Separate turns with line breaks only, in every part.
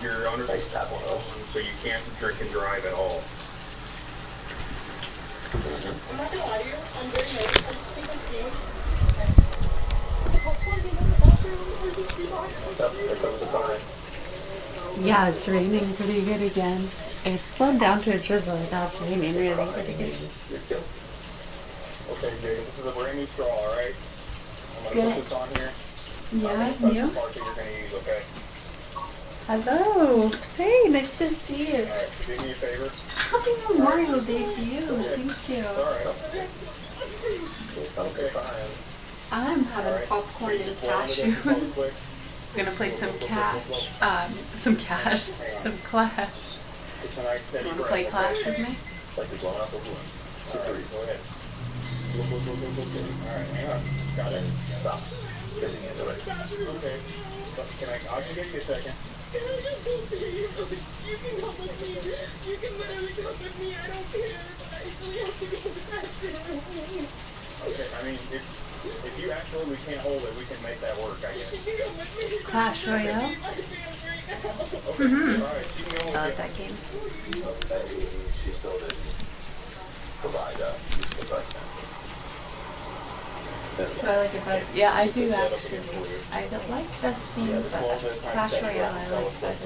you're under the so you can't drink and drive at all.
I'm not gonna lie to you, I'm very nervous. I'm just confused.
Yeah, it's raining pretty good again. It slowed down to a drizzle. Now it's raining really pretty good.
Okay, Jay, this is a brand new straw, alright? I'm gonna put this on here.
Yeah,
That's
you?
the part that you're gonna use, okay?
Hello. Hey, nice to see you.
Alright, so do me a favor.
Happy Memorial Day to you. Thank you.
Alright. Okay, fine.
I'm having popcorn and cashews. We're gonna play some Clash.
It's a nice steady
Wanna play Clash with me?
It's like you're blowing out the balloon. Alright, go ahead. Alright, hang on. Got it. Stops. Getting into it. Okay. I'll give you a second.
Can I just go see you? You can come with me. You can literally come with me. I don't care. But I actually have to go back there.
Okay, I mean, if you absolutely can't hold it, we can make that work, I guess.
You can come with me.
Clash Royale?
Okay, alright, you can go
I
with
like that game.
She still didn't provide useful breakfast.
Do I like it? Yeah, I do actually. I don't like this theme, but Clash Royale, I like that.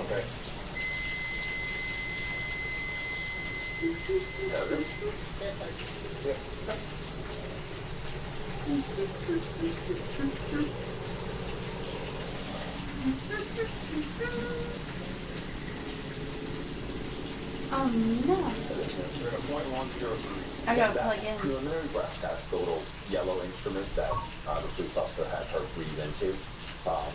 Oh no. I gotta plug in.
Preliminary breath test, the little yellow instrument that the police officer had her breathe into. All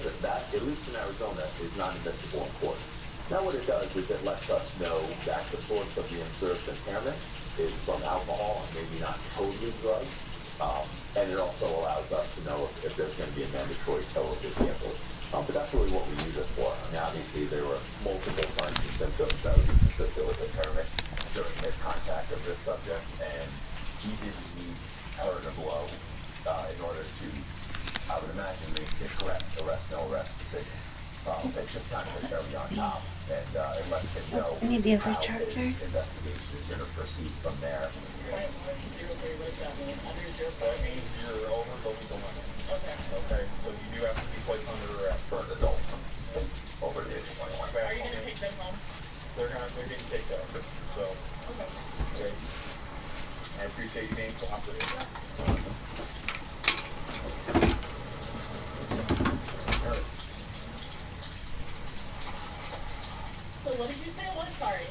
of that, at least in Arizona, is not admissible in court. Now what it does is it lets us know that the source of the observed impairment is from alcohol and maybe not totally drugs. And it also allows us to know if there's going to be a mandatory tow of the vehicle. But that's really what we use it for. I mean, obviously, there were multiple signs and symptoms that would be consistent with impairment during his contact of this subject, and he didn't need her to blow in order to, I would imagine, make the correct no arrest decision. It's just kind of a cherry on top, and it lets him know
I need the other
how
charger.
his investigation is going to proceed from there.
That means you're over the legal limit. Okay, so you do have to be placed under arrest for an adult over the age of 21.
Are you gonna take them home?
They're getting taken care of, so. Okay. I appreciate you being cooperative.
So what did you say it was? Sorry.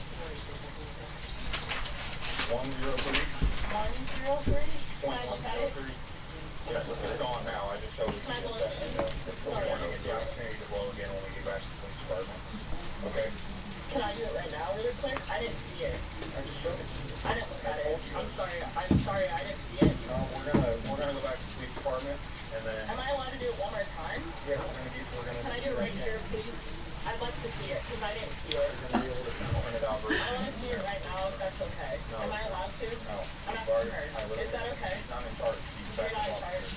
103.
103? Can I look at it?
Yes, it's gone now. I just showed it to you. It's the opportunity to blow again when we get back to the police department. Okay?
Can I do it right now really quick? I didn't see it.
I just showed it to you.
I didn't look at it. I'm sorry, I didn't see it.
No, we're gonna go back to the police department and then.
Am I allowed to do it one more time?
Yeah, we're gonna.
Can I do it right here, please? I'd like to see it, because I didn't see it.
We're gonna be able to print it out.
I want to see it right now, if that's okay.
No.
Am I allowed to?
No.
I'm asking her. Is that okay?
I'm in charge.
You're not in charge.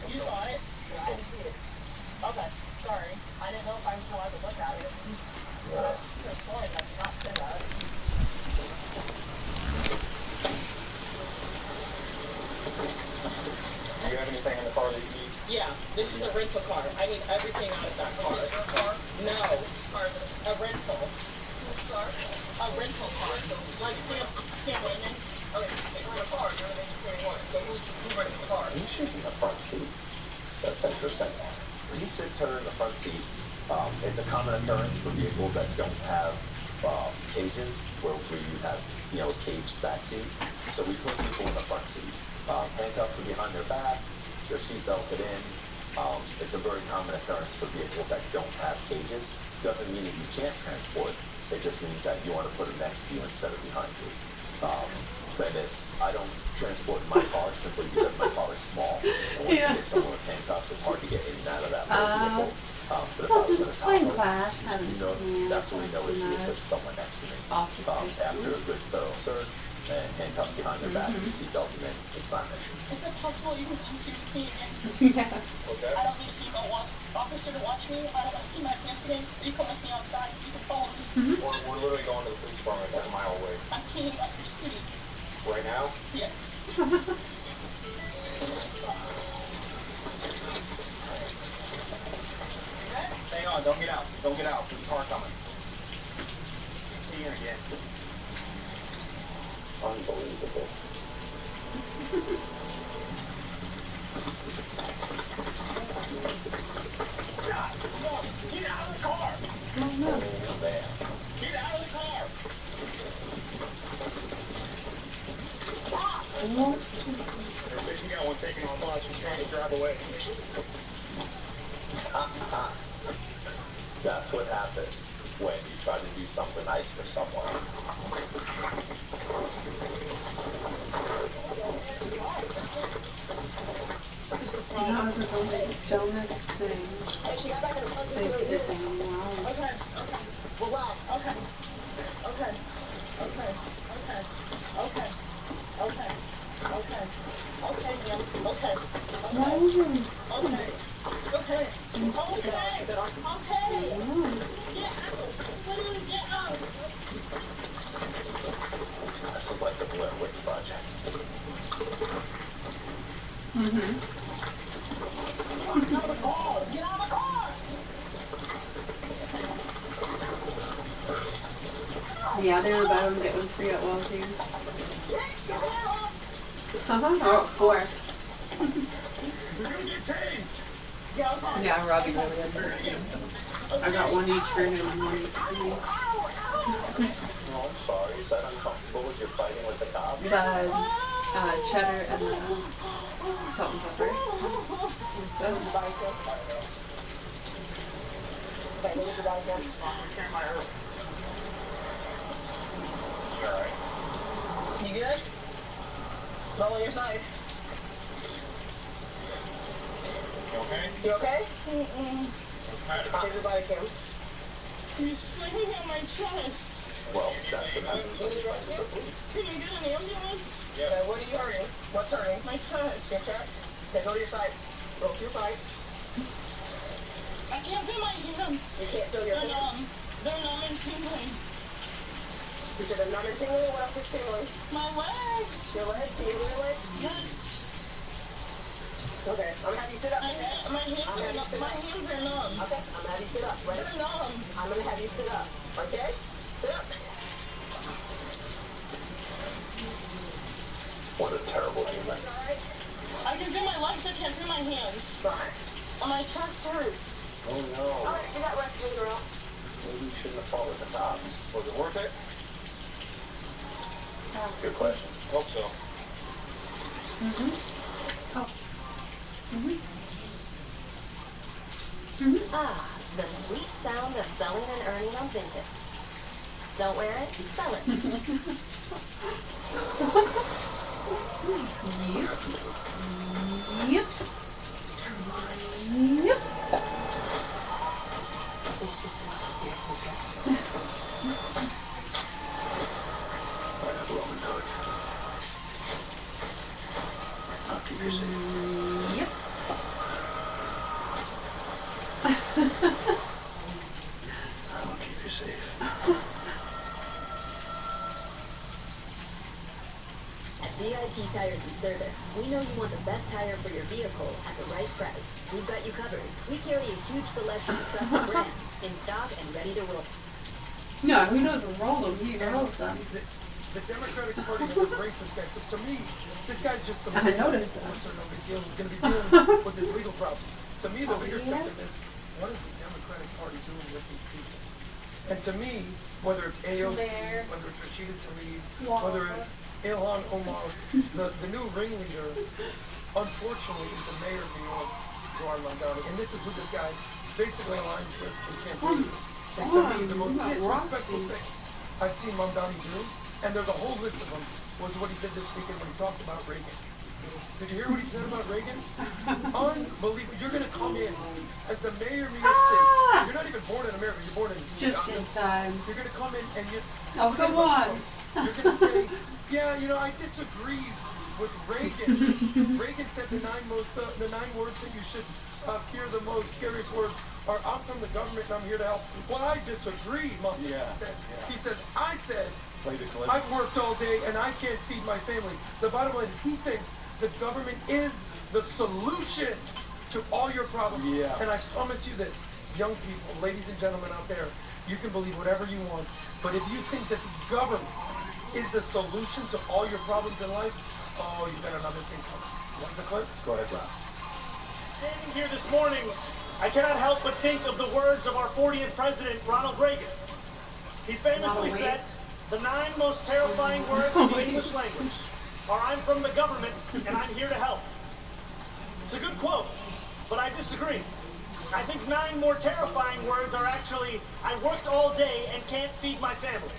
You saw it? Yeah, I didn't see it. Okay, sorry. I didn't know if I was allowed to look at it. But I could have sworn I did not say that.
Do you have anything in the car that you need?
Yeah, this is a rental car. I need everything out of that car. No, a rental. A rental car. Like Sam Wayman.
Okay, it's in a car. You're in 21. So who rented the car? He's in the front seat. That's interesting. When he sits her in the front seat, it's a common occurrence for vehicles that don't have cages where you have, a caged back seat. So we put people in the front seat. Handcuffs are behind their back, their seat belted in. It's a very common occurrence for vehicles that don't have cages. Doesn't mean that you can't transport. It just means that you want to put them next to you instead of behind you. But I don't transport my car simply because my car is small. And once you get someone with handcuffs, it's hard to get in and out of that vehicle. But if I was in a
playing
Tahoe,
Clash, haven't seen it.
definitely no issue with putting someone next to me.
Officers.
After a good thorough search, and handcuffed behind their back with a seatbelt, and then it's not an issue.
Is it possible you can come to me again?
Yeah.
What's
I
that?
don't need a female officer to watch me. I don't want to keep my pants again. You come with me outside. You can follow me.
We're literally going to the police department. It's like a mile away.
I'm cleaning up your city.
Right now?
Yes.
Hang on, don't get out. Don't get out. There's a car coming. Here again.
Unbelievable.
Get out of the car!
Oh no.
Oh, man.
Get out of the car!
Well,
They're taking out one taking on watch. He's trying to drive away.
That's what happens when you try to do something nice for someone.
that was the dumbest thing they did in a while.
Okay. Relax. Okay. Okay. Okay. Okay. Okay. Okay. Okay. Okay, ma'am. Okay.
Why
Okay.
would you?
Okay. Okay. Okay. Get out. Literally get out.
This is like the Blair Witch Project.
Get out of the car. Get out of the car.
Yeah, they were about to get one free at Walgreens.
Get out.
Oh, 4.
We're gonna get tased!
Get out of the car.
Yeah, Robbie really had to. I got one each for him and one each for me.
Oh, I'm sorry. Is that uncomfortable if you're fighting with the cop?
The cheddar and the salt and pepper.
Alright.
You good? Roll on your side.
You okay?
You okay?
Okay.
Here's your body cam. You're swinging at my chest.
Well, that's what happens.
You need rescue? Can you get an ambulance?
Yeah.
Okay, what are you hurting? What's hurting? My chest. Your chest? Okay, go to your side. Roll to your side.
I can't feel my hands.
You can't feel your
They're
hands.
numb. They're numb and tingling.
You said they're numb and tingling. What else is tingling?
My legs.
Your legs? Can you move your legs?
Yes.
Okay, I'm gonna have you sit up.
My hands are numb. My hands are numb.
Okay, I'm gonna have you sit up. Ready?
They're numb.
I'm gonna have you sit up. Okay? Sit up.
What a terrible human.
Alright?
I can feel my legs. I can't feel my hands.
Fine.
And my chest hurts.
Oh, no.
Alright, you got rescue, girl.
Maybe you shouldn't have fought with the cops.
Was it worth it?
Good question.
Hope so.
Ah, the sweet sound of selling and earning on vintage. Don't wear it, sell it.
Yep. Yep.
It's just such a beautiful dress.
Roman code. I'll keep you safe.
Yep.
I will keep you safe.
At VID Tires and Service, we know you want the best tire for your vehicle at the right price. We've got you covered. We carry a huge selection of trusted brands in stock and ready to roll.
No, he doesn't roll them. He rolls them.
The Democratic Party has embraced this guy. So to me, this guy's just some
I noticed that.
enforcer, no big deal. He's going to be dealing with his legal problems. To me, the bigger symptom is, what is the Democratic Party doing with these people? And to me, whether it's AOC, whether it's Rashida Tlaib, whether it's Ilhan Omar, the new ringleader, unfortunately, is the mayor of New York, Zohar Mamdani. And this is who this guy basically aligns with in campaign. And to me, the most disrespectful thing I've seen Mamdani do, and there's a whole list of them, was what he did this weekend when he talked about Reagan. Did you hear what he said about Reagan? Unbelievable. You're going to come in as the mayor of New York City. You're not even born in America. You're born in
Just
Uganda.
in time.
You're going to come in and you...
Oh, come on.
You're gonna say, yeah, you know, I disagree with Reagan. Reagan said the nine words that you should fear the most, scariest words are I'm from the government and I'm here to help. Well, I disagree, Mom.
Yeah.
He said, I said,
Play the clip.
I've worked all day and I can't feed my family. The bottom line is he thinks the government is the solution to all your problems.
Yeah.
And I promise you this, young people, ladies and gentlemen out there, you can believe whatever you want, but if you think that the government is the solution to all your problems in life, oh, you got another thing coming. Want the clip?
Go ahead, Rob.
Standing here this morning, I cannot help but think of the words of our 40th president, Ronald Reagan. He famously said, the 9 most terrifying words in the English language are I'm from the government and I'm here to help. It's a good quote, but I disagree. I think 9 more terrifying words are actually, I worked all day and can't feed my family.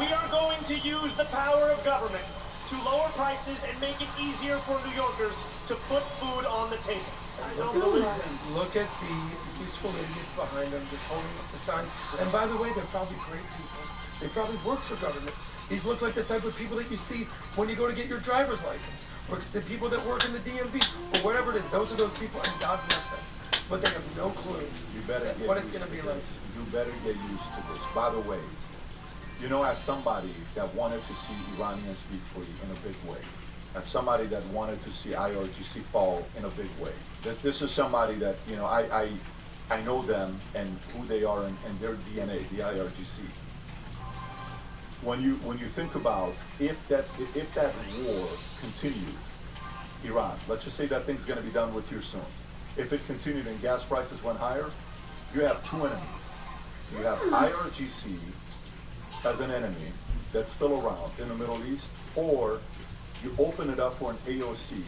We are going to use the power of government to lower prices and make it easier for New Yorkers to put food on the table. I don't believe them.
Look at the useful idiots behind them just holding up the signs. And by the way, they're probably great people. They probably work for government. These look like the type of people that you see when you go to get your driver's license, or the people that work in the DMV, or whatever it is. Those are those people, and God bless them. But they have no clue
You better get
what it's
used
going to be
to
like.
this. You better get used to this. By the way, you know, as somebody that wanted to see Iranians be free in a big way, as somebody that wanted to see IRGC fall in a big way, that this is somebody that, you know, I know them and who they are and their DNA, the IRGC. When you think about if that war continued, Iran, let's just say that thing's going to be done with here soon. If it continued and gas prices went higher, you have 2 enemies. You have IRGC as an enemy that's still around in the Middle East, or you open it up for an AOC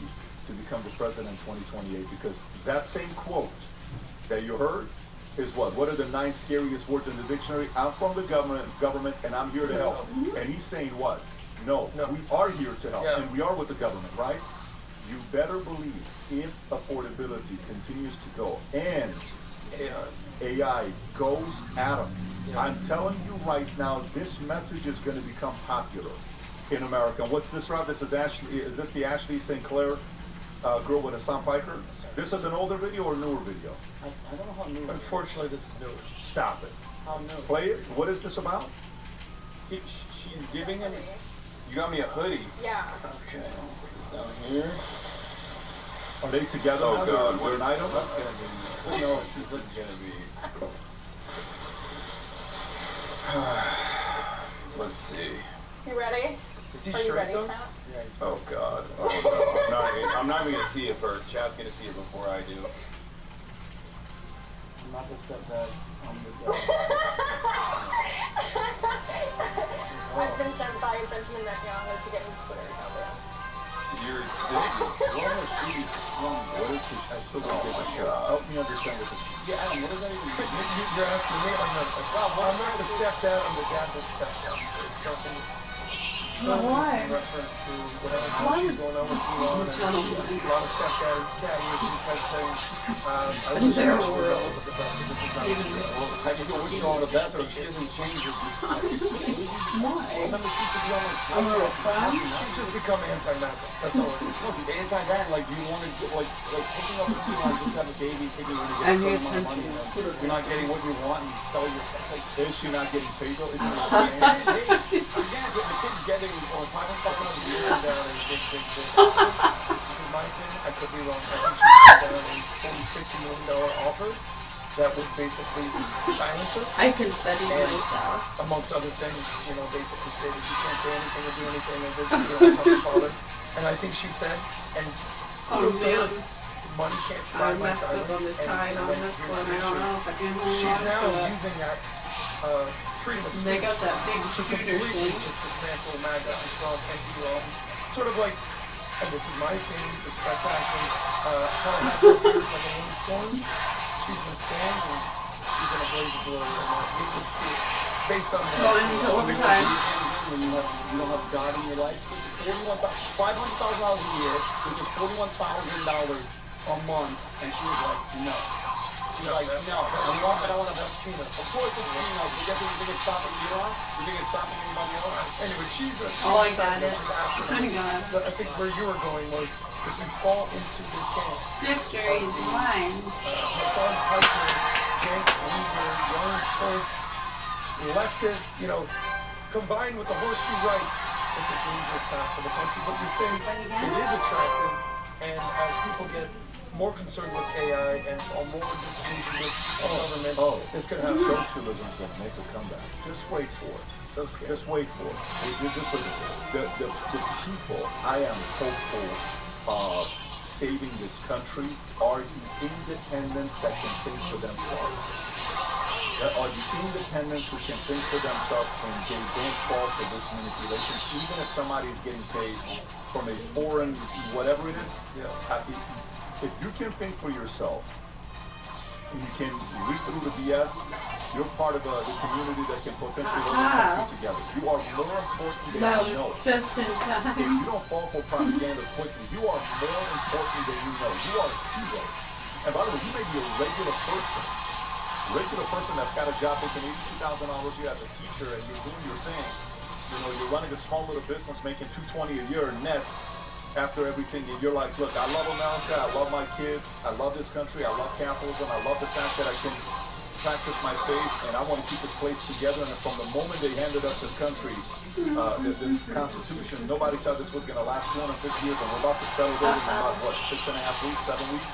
to become the president in 2028, because that same quote that you heard is what? What are the 9 scariest words in the dictionary? I'm from the government, and I'm here to help. And he's saying what? No, we are here to help, and we are with the government, right? You better believe if affordability continues to go and AI goes at them, I'm telling you right now, this message is going to become popular in America. And what's this, Rob? This is Ashley. Is this the Ashley St. Clair girl with a soundpiper? This is an older video or newer video?
I don't know how new. Unfortunately, this is new.
Stop it.
How new?
Play it. What is this about?
She's giving him.
You got me a hoodie.
Yeah.
Okay. Down here. Are they together?
Oh
now?
God,
They're an item?
What's gonna be? Who knows this is gonna be? Let's see.
You ready?
Is he
Are you
straight
ready,
though?
Pat?
Oh God. Oh no. I'm not even gonna see it first. Chad's gonna see it before I do.
I'm not the stepdad. I'm the dad.
I've been sent by Benjamin Netanyahu to get his Twitter account down.
You're.
What is this? I still don't get this. Help me understand what this is.
Yeah, Adam, what does that even mean? You're asking me? I'm not the stepdad. I'm the dad that's stepdad. Something.
Why?
In reference to whatever she's going on with you on, and a lot of stepdad, daddy issues type thing. I wish
their
I should
world.
but this is not
Even
Well, I can go wish you all the best, but she doesn't change it.
why?
Remember, she used to be on
A little fun?
she's just become anti-MAGA. That's all it is.
No, the anti-that, like you want to like picking up a female, just have a baby, thinking you're
I
gonna
pay
get some money,
attention.
and you're not getting what you want, and you sell your. It's like,
Is she not getting paid though? Is she not
hey,
getting
hey,
paid?
again, the kid's getting $500 a year down and
This is my opinion. I could be wrong. I think she put down a $50 million offer that would basically silence her.
I confetti myself.
Amongst other things, you know, basically say that you can't say anything or do anything or visit your own mother, father. And I think she said, and
Oh man,
money can't
I
buy my
messed up on the
silence.
tide on this one. I don't know if I can hold
She's
on
now
to that.
using that freedom of
They
speech
got that big
to
shooter
completely
thing.
just dismantle MAGA and Trump and be sort of like, and this is my opinion, respect action, how it happened here is like a woman storm. She's been stormed and she's in a blaze of glory right now. You can see it based on
Going until overtime.
when you don't have God in your life, $500,000 a year, which is $41,000 a month, and she was like, no.
You're like, no, I don't want to bet Trina. Of course it's Trina. You think it's stopping you off? You think it's stopping anybody else? Anyway, she's a...
Oh, I got it. I got it.
But I think where you were going was, if you fall into this game...
Victory's mine.
Hassan Piker, Jake Weaver, young Turks, leftist, combined with the horseshoe right, it's a dangerous path for the country. But you're saying it is attractive, and as people get more concerned with AI and are more disillusioned with government, it's going to have
Socialism's going to make a comeback. Just wait for it.
so scary.
Just wait for it. Just wait for it. The people I am hopeful of saving this country are the independents that can think for themselves. Are the independents who can think for themselves and they don't fall for this manipulation, even if somebody is getting paid from a foreign, whatever it is. If you can think for yourself, and you can read through the BS, you're part of the community that can potentially hold the country together. You are more important than you know.
Just in time.
If you don't fall for propaganda quickly, you are more important than you know. You are a hero. And by the way, you may be a regular person that's got a job making $82,000 a year as a teacher, and you're doing your thing. You're running a small little business making $220 a year net after everything, and you're like, look, I love America, I love my kids, I love this country, I love capitalism, I love the fact that I can practice my faith, and I want to keep this place together. And from the moment they handed us this country, this Constitution, nobody thought this was going to last 250 years, and we're about to settle it in about, 6.5 weeks, 7 weeks?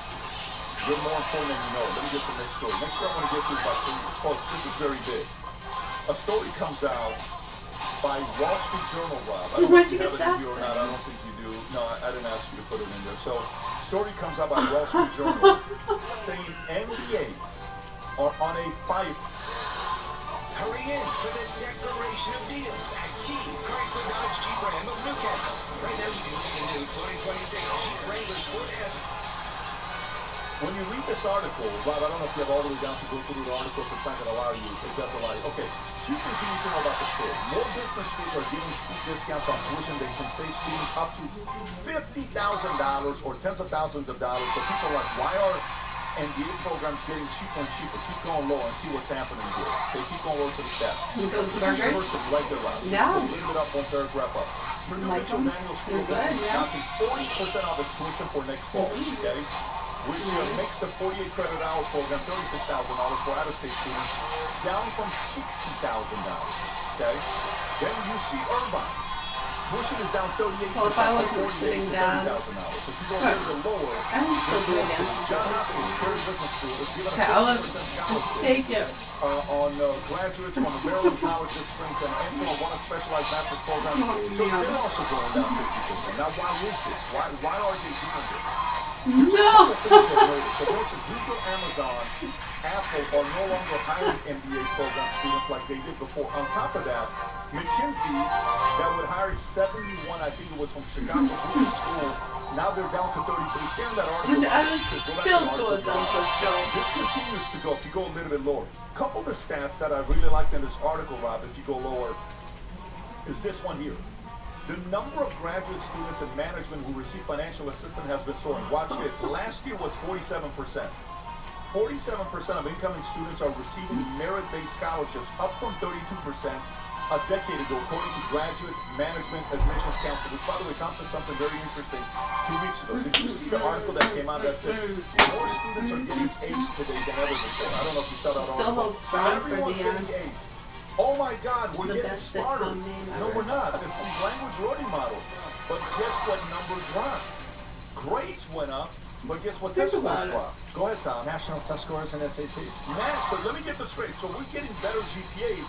You're more important than you know. Let me get to the next story. Next story I want to get to is about folks, this is very big. A story comes out by Wall Street Journal, Rob. I don't know if you have it in you or not. I don't think you do. No, I didn't ask you to put it in there. So, story comes out by Wall Street Journal saying NBAs are on a fight.
Hurry in for the declaration of deals at Key Chrysler Dodge Jeep Ram of Newcastle. Right now you can use the new 2026 Jeep Wrangler Sport S.
When you read this article, Rob, I don't know if you have all the way down to go through the article, if it's not going to allow you. It does allow you. Okay, you continue to know about the story. More business schools are giving steep discounts on tuition. They can save students up to $50,000 or tens of thousands of dollars. So people are like, why are MBA programs getting cheaper and cheaper? Keep going low and see what's happening here. They keep going low to the staff.
Those burgers?
Person right there, Rob.
Yeah.
We'll leave it up one paragraph up. Purdue Mitchell Manual School is discounting 40% off its tuition for next fall. Okay? Which makes the 48 credit hour program $36,000 for out-of-state students, down from $60,000. Okay? Then you see Irvine. Tuition is down 38%.
Well, if I wasn't sitting down,
$30,000. If you go a little bit lower,
I would still do it.
John Hopkins Carey Business School is given
Okay,
a
I'll
50%
just
scholarship
take it.
on graduates from the Maryland College of Springs and from one of specialized master's programs. So they're also going down 50%. Now, why is this? Why are they doing this?
No!
Google, Amazon, Apple are no longer hiring MBA program students like they did before. On top of that, McKinsey, that would hire 71, I think it was from Chicago Business School, now they're down to 33. Stand that article.
I was still good on
This continues to go, if you go a little bit lower. A couple of the stats that I really liked in this article, Rob, if you go lower, is this one here. The number of graduate students in management who receive financial assistance has been soaring. Watch this. Last year was 47%. 47% of incoming students are receiving merit-based scholarships, up from 32% a decade ago, according to Graduate Management Admissions Council, which, by the way, Tom said something very interesting 2 weeks ago. Did you see the article that came out that said more students are getting A's today than ever before? I don't know if you saw that article.
Still holds strong for
Everyone's
the
getting A's. Oh my God, we're getting
best
smarter.
sitcom name
No,
ever.
we're not. It's the language learning model. But guess what number dropped? Grades went up, but guess what test scores dropped? Go ahead, Tom.
National test scores and SATs.
So let me get this straight. So we're getting better GPAs,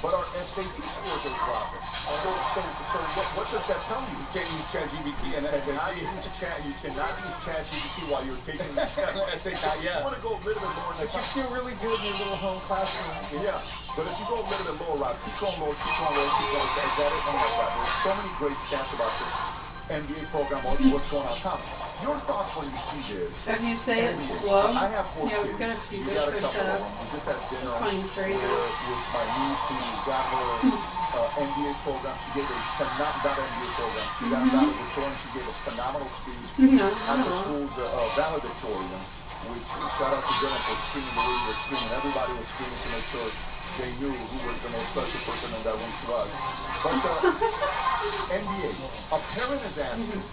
but our SAT scores are dropping. So what does that tell you? You can't use ChatGPT and SAT. You cannot use ChatGPT while you're taking the SAT. Yeah. You want to go a little bit more.
But you feel really good in your little home classroom.
Yeah. But if you go a little bit lower, Rob, keep going lower, keep going lower, keep going lower. Is that it? Oh my God, there's so many great stats about this MBA program, what's going on. Tom, your thoughts when you see this?
If you say it slow,
I have 4
yeah,
kids.
we've got a few
We got a
different
couple of them. We just had dinner
coin phrases.
with my niece who got her MBA program. She gave a phenomenal MBA program. She got valedictorian. She gave a phenomenal speech at the school's valedictorian. which shout out to Jenna for screaming the way you were screaming. Everybody was screaming to make sure they knew who was the most special person and that went to us. But NBA, a parent is asking,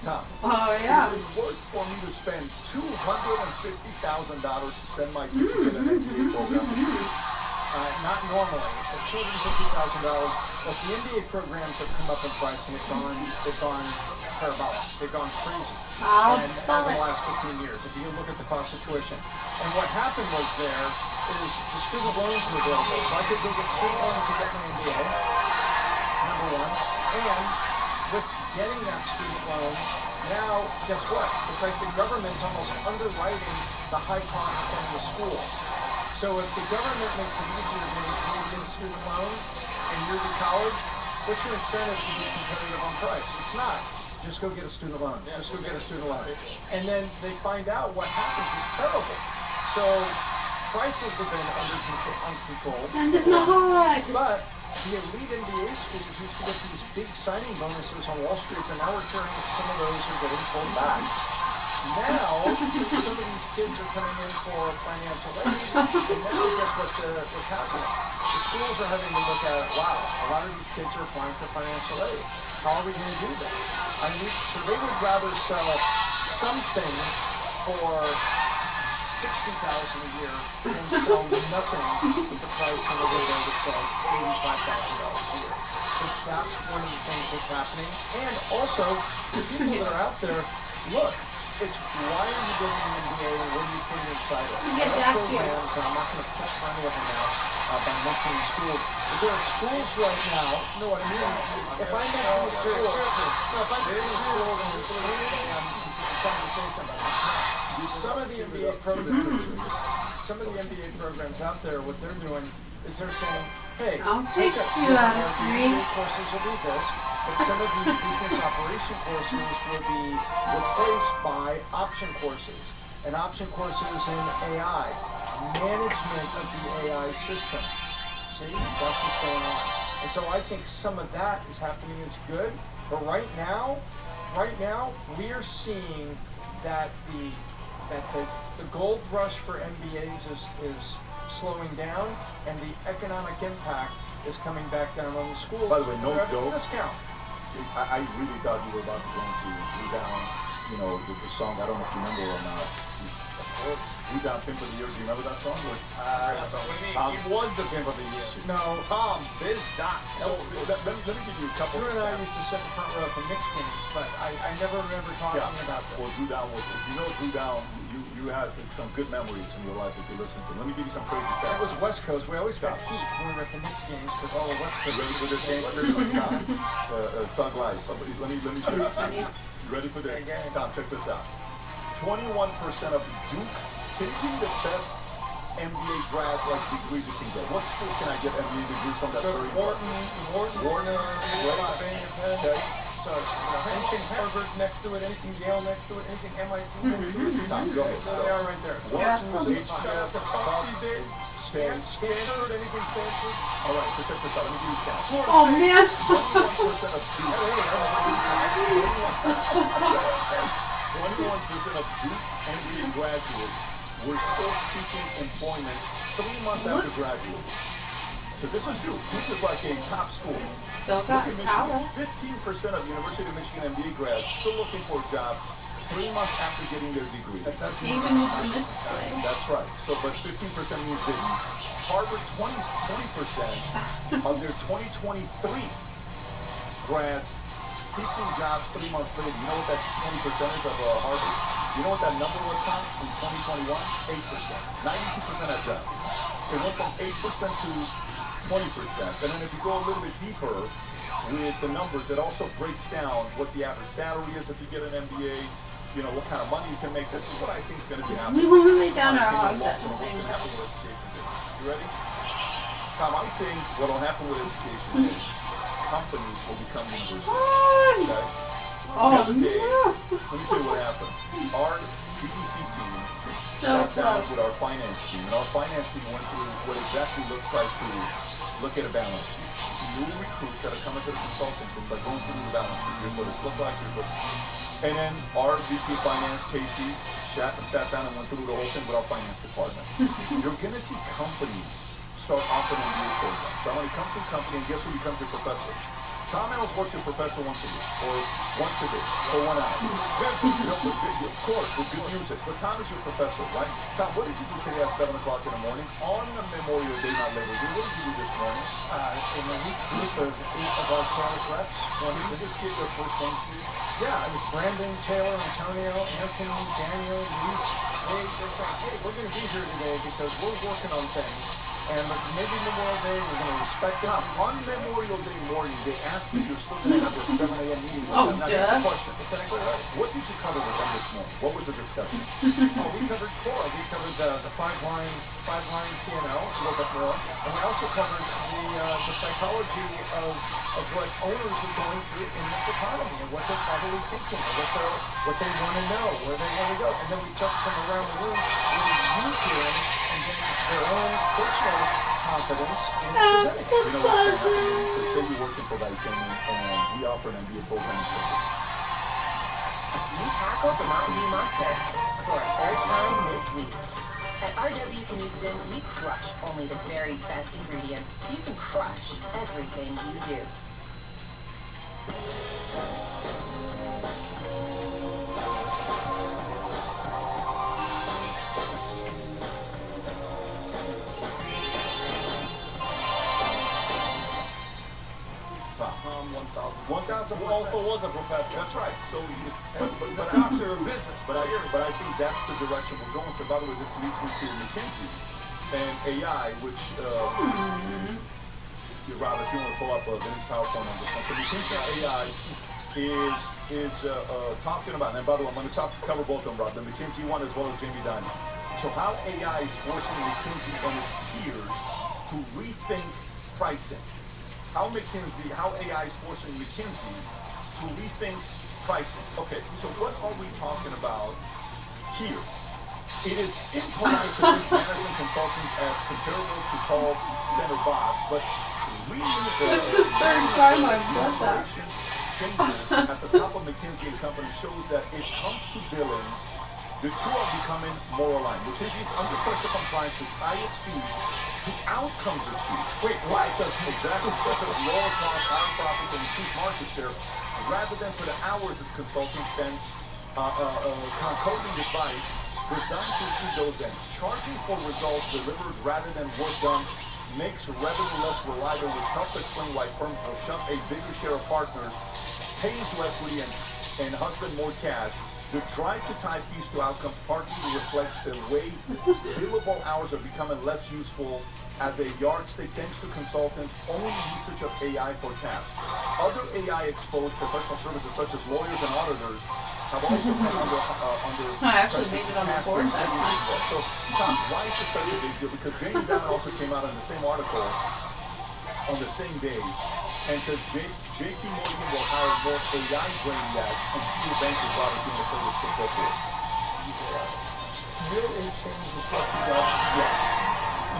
Tom,
Oh, yeah.
is it worth for me to spend $250,000 to send my kid to get an NBA program? Not normally, at $250,000, but the NBA programs have come up in price and they've gone parabolic. They've gone crazy. And over the last 15 years, if you look at the cost of tuition. And what happened was there is the student loans were available. So I could go get student loans to get my MBA, number one. And with getting that student loan, now, guess what? It's like the government's almost underwriting the high cost of the school. So if the government makes it easier for you to get a student loan in yearly college, what's your incentive to be competitive on price? It's not. Just go get a student loan. Just go get a student loan. And then they find out what happens is terrible. So prices have been uncontrolled.
Send it in the hugs.
But the elite NBA schools used to get these big signing bonuses on Wall Street, and now we're hearing that some of those are getting pulled back. Now, some of these kids are coming in for financial aid, and now guess what's happening? The schools are having to look at, wow, a lot of these kids are applying for financial aid. How are we going to do that? So they would rather sell something for $60,000 a year than sell nothing at the price of a window that sells $85,000 a year. So that's one of the things that's happening. And also, the people that are out there, look, it's why are you getting an MBA and what are you putting inside it?
Get
There are
back here.
programs, and I'm not going to pick any of them out by mentioning schools, but there are schools right now, you know what I mean? If I mention a school, I'm trying to say something. Some of the MBA programs out there, what they're doing is they're saying, hey,
I'll take 2 out of 3.
MBA courses will be this, but some of the business operation courses will be replaced by option courses. And option courses in AI, management of the AI system. See, that's what's going on. And so I think some of that is happening is good, but right now, we are seeing that the gold rush for MBAs is slowing down, and the economic impact is coming back down on the schools. By the way, no joke. Discount. I really thought you were about to go into down, you know, the song. I don't know if you remember or not. We Down Pimp of the Year. Do you remember that song?
What do you mean? He was the pimp of the year.
No.
Tom, Biz Doc.
Let me give you a couple.
Drew and I used to sit in front row for Knicks games, but I never remember talking about that.
Well, Drew Down was, if you know Drew Down, you had some good memories in your life if you listen to him. Let me give you some crazy stuff.
That was West Coast. We always got heat when we were at the Knicks games with all the West Coast.
Ready for this game? Thug Life. Let me show you something. You ready for this? Tom, check this out. 21% of Duke, can you give me the best MBA grad like degrees you can get? What schools can I get MBA degrees from? That's very important. Wharton, okay.
So anything Harvard next to it, anything Yale next to it, anything MIT next to it.
Tom, go ahead.
There they are right there.
Wharton's,
That's a top these days. Stanford, anything Stanford.
All right, so check this out. Let me give you stats.
Oh, man.
21% of Duke. 21% of Duke MBA graduates were still seeking employment 3 months after graduating. So this is Duke. Duke is like a top school.
Still got power.
15% of University of Michigan MBA grads still looking for a job 3 months after getting their degree.
Even with the misplay.
That's right. So, but 15% means didn't. Harvard, 20% of their 2023 grads seeking jobs 3 months later. You know what that 20% is of Harvard? You know what that number was, Tom, in 2021? 8%. 92% had jobs. It went from 8% to 20%. And then if you go a little bit deeper with the numbers, it also breaks down what the average salary is if you get an MBA, you know, what kind of money you can make. This is what I think is going to be happening.
We want to lay down our hogs at the same time.
You ready? Tom, I think what will happen with education is companies will become universities. Okay?
Oh,
Let me
no.
tell you what happened. Our BBC team
So
sat down
close.
with our finance team, and our finance team went through what exactly looks like to look at a balance sheet. New recruits that are coming to the consulting team, but going through the balance sheet. Here's what it's looked like. Here's what And then our VP Finance, Casey, sat down and went through the whole thing with our finance department. You're going to see companies start offering MBA programs. So I'm going to come to a company, and guess who becomes your professor? Tom Allen's works your professor once a week, or once a day, for 1 hour. Of course, with good music. But Tom is your professor, right? Tom, what did you do today at 7 o'clock in the morning on the Memorial Day, not Labor Day? What did you do this morning?
In a week group of 8 of our sales reps.
Well, did you get your first names, please?
Yeah, it was Brandon, Taylor, Antonio, Anthony, Daniel, Luis. They're saying, hey, we're going to be here today because we're working on things. And maybe Memorial Day, we're going to respect it.
On Memorial Day morning, they asked me if you're still going to have your 7 a.m. meeting.
Oh,
now,
duh.
here's the question. Exactly right. What did you cover with them this morning? What was the discussion?
We covered core. We covered the five-line P&L a little bit more. And we also covered the psychology of what owners are going through in this economy and what they're probably thinking and what they want to know, where they want to go. And then we took them around the room with you hearing and getting their own personal confidence in presenting.
You know what's happening? So say you're working for VID and we offer an MBA program in Florida.
You tackled the Mountain Dew Monster for a third time this week. At RW Knudsen, we crush only the very best ingredients so you can crush everything you do.
Tom
1,000 also was a professor.
That's right. So, but after business, but I think that's the direction we're going to. By the way, this leads me to McKinsey and AI, which Rob, if you want to pull up Vinny's PowerPoint on this one. So McKinsey AI is talking about, and by the way, I'm going to cover both of them, Rob, the McKinsey one as well as Jamie Dimon. So how AI is forcing McKinsey and its peers to rethink pricing. How AI is forcing McKinsey to rethink pricing. Okay, so what are we talking about here? It is impolite to think management consultants as comparable to call center boss, but
That's the third time I've done that.
changes at the top of McKinsey and Company shows that it comes to billing, the two are becoming more aligned. McKinsey's under pressure compliance to tie its fees to outcomes achieved. Wait, what? Exactly. Such as lower cost, higher profit, and increased market share, rather than for the hours its consultants spend concocting advice designed to achieve those ends. Charging for results delivered rather than work done makes revenue less reliable, which helps explain why firms will shun a bigger share of partners, pay into equity, and husband more cash. The drive to tie fees to outcomes partly reflects the way billable hours are becoming less useful as a yardstick thanks to consultants' own usage of AI for tasks. Other AI-exposed professional services such as lawyers and auditors have also come under
I actually made it on the board that time.
So, Tom, why is this such a big deal? Because Jamie Dimon also came out in the same article on the same day and said JP Morgan will hire more AI brainiacs and fewer bankers rather than the service to go for.
Will it change the structure of yes.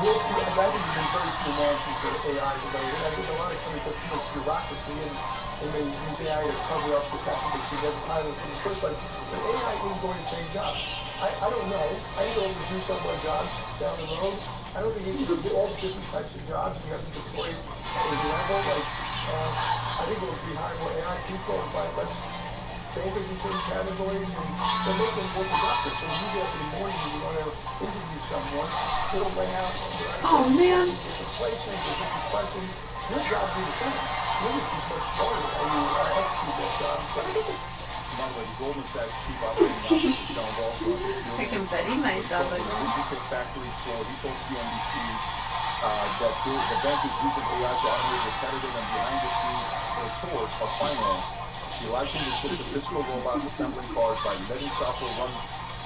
Will it, I think you've been very few months into AI related. I think a lot of companies have too much bureaucracy and they use AI to cover up the fact that they never hired from the first place. But AI isn't going to change jobs. I don't know. I think it'll reduce some of our jobs down the road. I don't think you can do all the different types of jobs and you have to deploy at a level. Like, I think it'll be hire more AI people and find like bankers in certain categories and they'll make them more productive. So when you get up in the morning and you want to interview someone, it'll lay out
Oh, man.
different places, different questions. Your job will be the same. Yours is much smarter how you execute that job.
By the way, the Goldman Sachs chief operating officer, John Walton,
I can betty myself
the
again.
Digital Factory floor, he told CNBC that the bank is using AI to automate repetitive and behind-the-scenes chores of finance. He likened it to the physical robots assembling cars by letting software run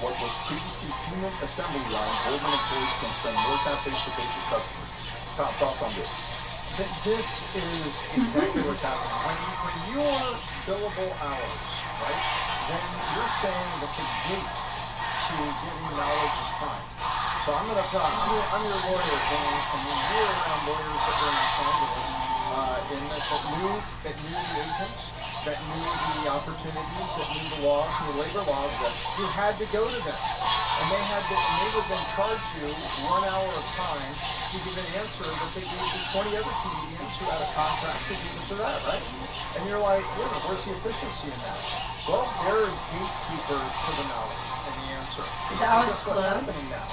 what was previously human assembly lines. Goldman employees can spend more time face-to-face with customers. Tom, thoughts on this?
This is exactly what's happening. When your billable hours, right, then you're saying that the gate to getting knowledge is time. So I'm your lawyer, and you're around lawyers that are in the new agents,
that knew the opportunities, that knew the laws, knew labor laws, you had to go to them. And they would then charge you 1 hour of time to give an answer that they gave to 20 other comedians who had a contract to do this or that, right? And you're like, where's the efficiency in that? Well, they're a gatekeeper to the knowledge and the answer.
That was
That's what's happening now.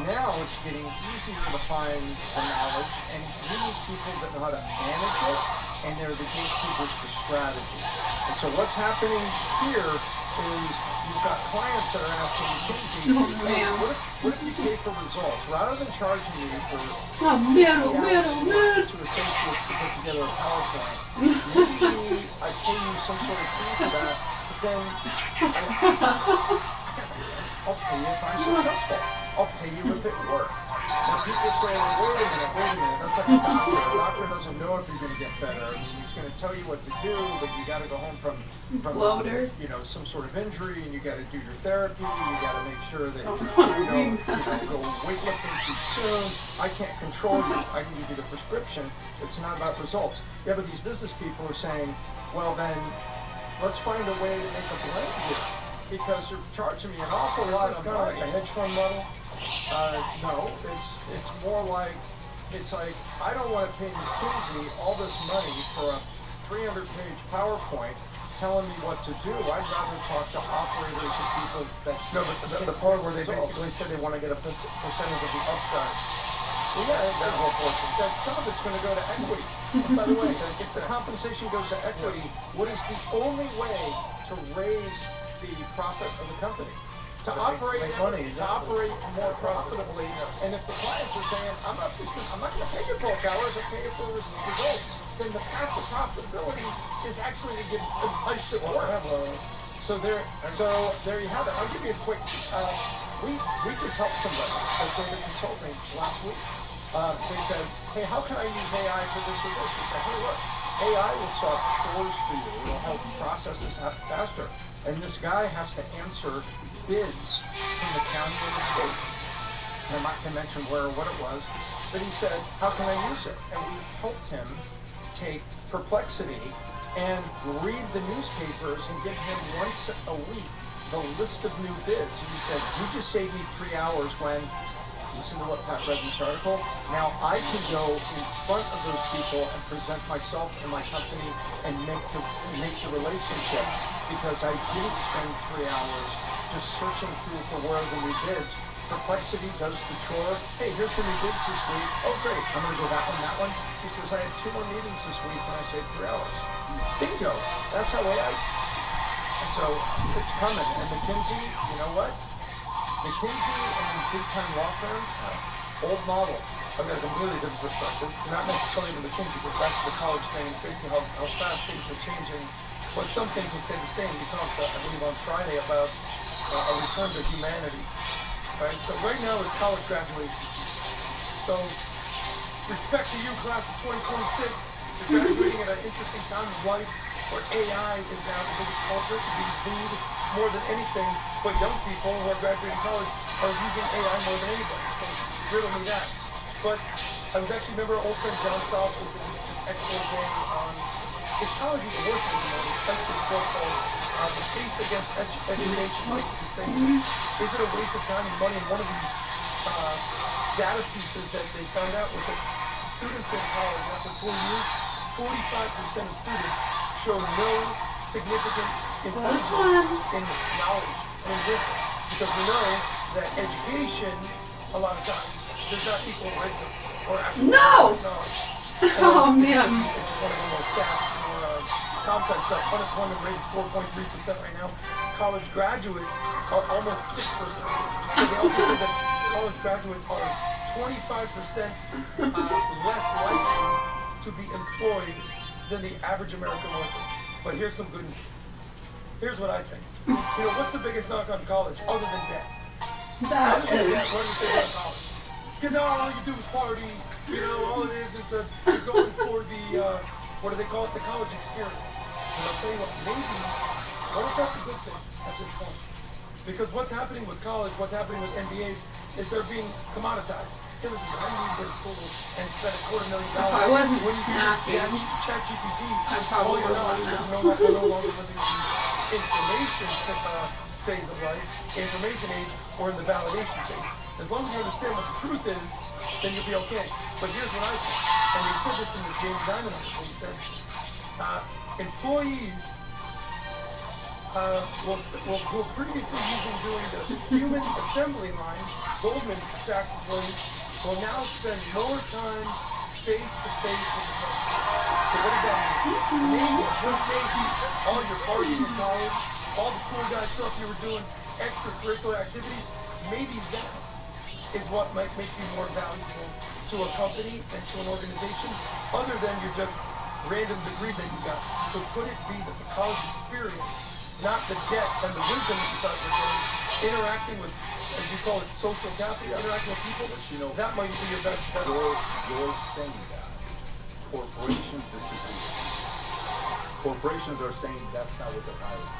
Now it's getting easier to find the knowledge, and you need people that know how to manage it, and they're the gatekeepers for strategy. And so what's happening here is you've got clients that are asking McKinsey, hey, what if you pay for results? Rather than charging you for to associates to put together a PowerPoint, maybe I pay you some sort of fee for that, but then I'll pay you if I'm successful. I'll pay you if it works. Now people say, well, wait a minute, that's like a doctor. A doctor doesn't know if you're going to get better. I mean, he's going to tell you what to do, but you got to go home from some sort of injury, and you got to do your therapy. You got to make sure that you don't go weightlifting too soon. I can't control you. I can give you the prescription. It's not about results. Yeah, but these business people are saying, well then, let's find a way to make a blend here, because you're charging me an awful lot of money. Like a hedge fund model. No, it's more like, it's like, I don't want to pay McKinsey all this money for a 300-page PowerPoint telling me what to do. I'd rather talk to operators and people that... No, but the part where they basically said they want to get a percentage of the upside. Well, yeah, that whole portion. That some of it's going to go to equity. And by the way, if the compensation goes to equity, what is the only way to raise the profit of the company? To operate more profitably, and if the clients are saying, I'm not going to pay you bulk hours, I'll pay you for the results, then the path to profitability is actually to get a place that works. So there you have it. I'll give you a quick. We just helped somebody at Data Consulting last week. They said, hey, how can I use AI for this or this? We said, hey, look, AI will solve chores for you. It will help processes happen faster. And this guy has to answer bids from the county or the state. I'm not going to mention where or what it was, but he said, how can I use it? And we helped him take Perplexity and read the newspapers and give him once a week the list of new bids. And he said, you just saved me 3 hours when, listen to what Pat read in this article, now I can go in front of those people and present myself and my company and make the relationship, because I didn't spend 3 hours just searching through for where are the new bids. Perplexity does the chore. Hey, here's the new bids this week. Oh, great. I'm going to go that one. He says, I had 2 more meetings this week and I saved 3 hours. Bingo. That's how AI... And so it's coming. And McKinsey, you know what? McKinsey and big-time law firms have old model. I've got a completely different perspective. Not necessarily the McKinsey, but back to the college thing, basically how fast things are changing. But some things will stay the same. We talked, I believe, on Friday about a return to humanity. Right? So right now it's college graduation. So respect to you, class of 2026. You're graduating at an interesting time of life where AI is now the biggest culprit to be food more than anything. But young people who are graduating college are using AI more than anybody. So riddle me that. But I was actually, remember old friend John Stoss with this expose on is college even worth anymore? It's such a book called The Case Against Education. Is it a waste of time and money? And one of the data pieces that they found out was that students in college, after 4 years, 45% of students show no significant improvement in knowledge and in wisdom. Because we know that education, a lot of times, does not equal wisdom or actual knowledge.
Oh, man.
It's just one of the more stats, more complex stuff. Unemployment rate is 4.3% right now. College graduates are almost 6%. So they also say that college graduates are 25% less likely to be employed than the average American worker. But here's some good news. Here's what I think. You know, what's the biggest knock on college other than debt? What do you say about college? Because all you do is party, you know, all it is you're going for the, what do they call it, the college experience. And I'll tell you what, maybe, what if that's a good thing at this point? Because what's happening with college, what's happening with MBAs, is they're being commoditized.
listen, I need to go to school and spend $250,000.
If I wasn't
when you
snapping,
ChatGPT,
I probably
all you're not
would
is
know.
no longer living in the information phase of life, information age, or in the validation phase. As long as you understand what the truth is, then you'll be okay. But here's what I think, and he said this in the James Diamond article. He said, employees will previously using doing the human assembly line, Goldman Sachs employees will now spend more time face to face with the customer. So what does that mean? Maybe just maybe all your partying in college, all the cool guy stuff you were doing, extracurricular activities, maybe that is what might make you more valuable to a company and to an organization, other than your just random degree that you got. So could it be that the college experience, not the debt and the wisdom that you thought you were getting, interacting with, as you call it, social capital, interacting with people,
But you know,
that might be your best bet.
You're saying that. Corporations, corporations are saying that's not what they're hiring.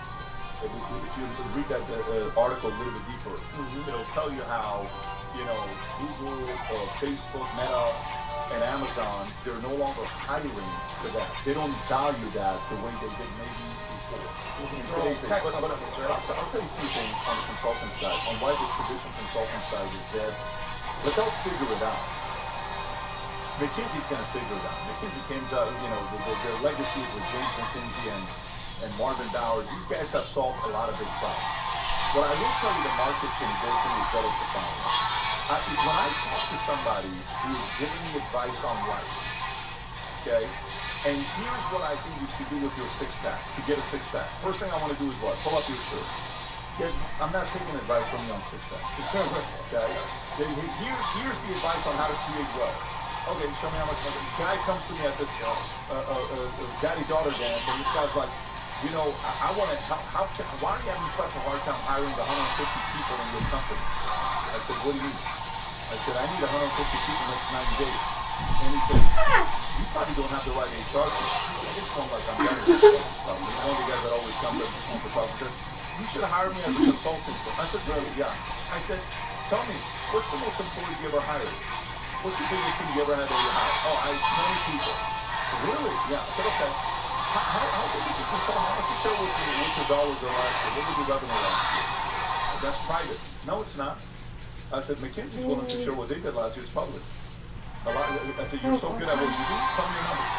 If you read that article a little bit deeper, it'll tell you how, Google, Facebook, Meta, and Amazon, they're no longer hiring for that. They don't value that the way they did maybe before. But I'll tell you two things on the consulting side, on why the traditional consulting side is dead. But they'll figure it out. McKinsey's going to figure it out. McKinsey came out, their legacy with James McKinsey and Marvin Bauer. These guys have solved a lot of big problems. What I will tell you the market's going to go through is better to find. When I talk to somebody who is giving me advice on life, okay, and here's what I think you should do with your six-pack, to get a six-pack. First thing I want to do is what? Pull up your shirt. I'm not taking advice from you on six-pack. Okay? Here's the advice on how to create wealth. Okay, show me how much money. A guy comes to me at this daddy-daughter dance, and this guy's like, I want to, why are you having such a hard time hiring the 150 people in your company? I said, what do you mean? I said, I need 150 people next 90 days. And he said, you probably don't have the right HR team. I just don't like I'm better. One of the guys that always comes up to the talk said, you should hire me as a consultant. I said, really? Yeah. I said, tell me, what's the most important you ever hired? What's the biggest thing you ever had that you hired? Oh, I 20 people. Really? Yeah. I said, okay. How big is your consultant? How much you share with me? What's your dollars are last year? What was your revenue last year? That's private. No, it's not. I said, McKinsey's willing to share what they did last year. It's public. I said, you're so good at what you do. Tell me your numbers.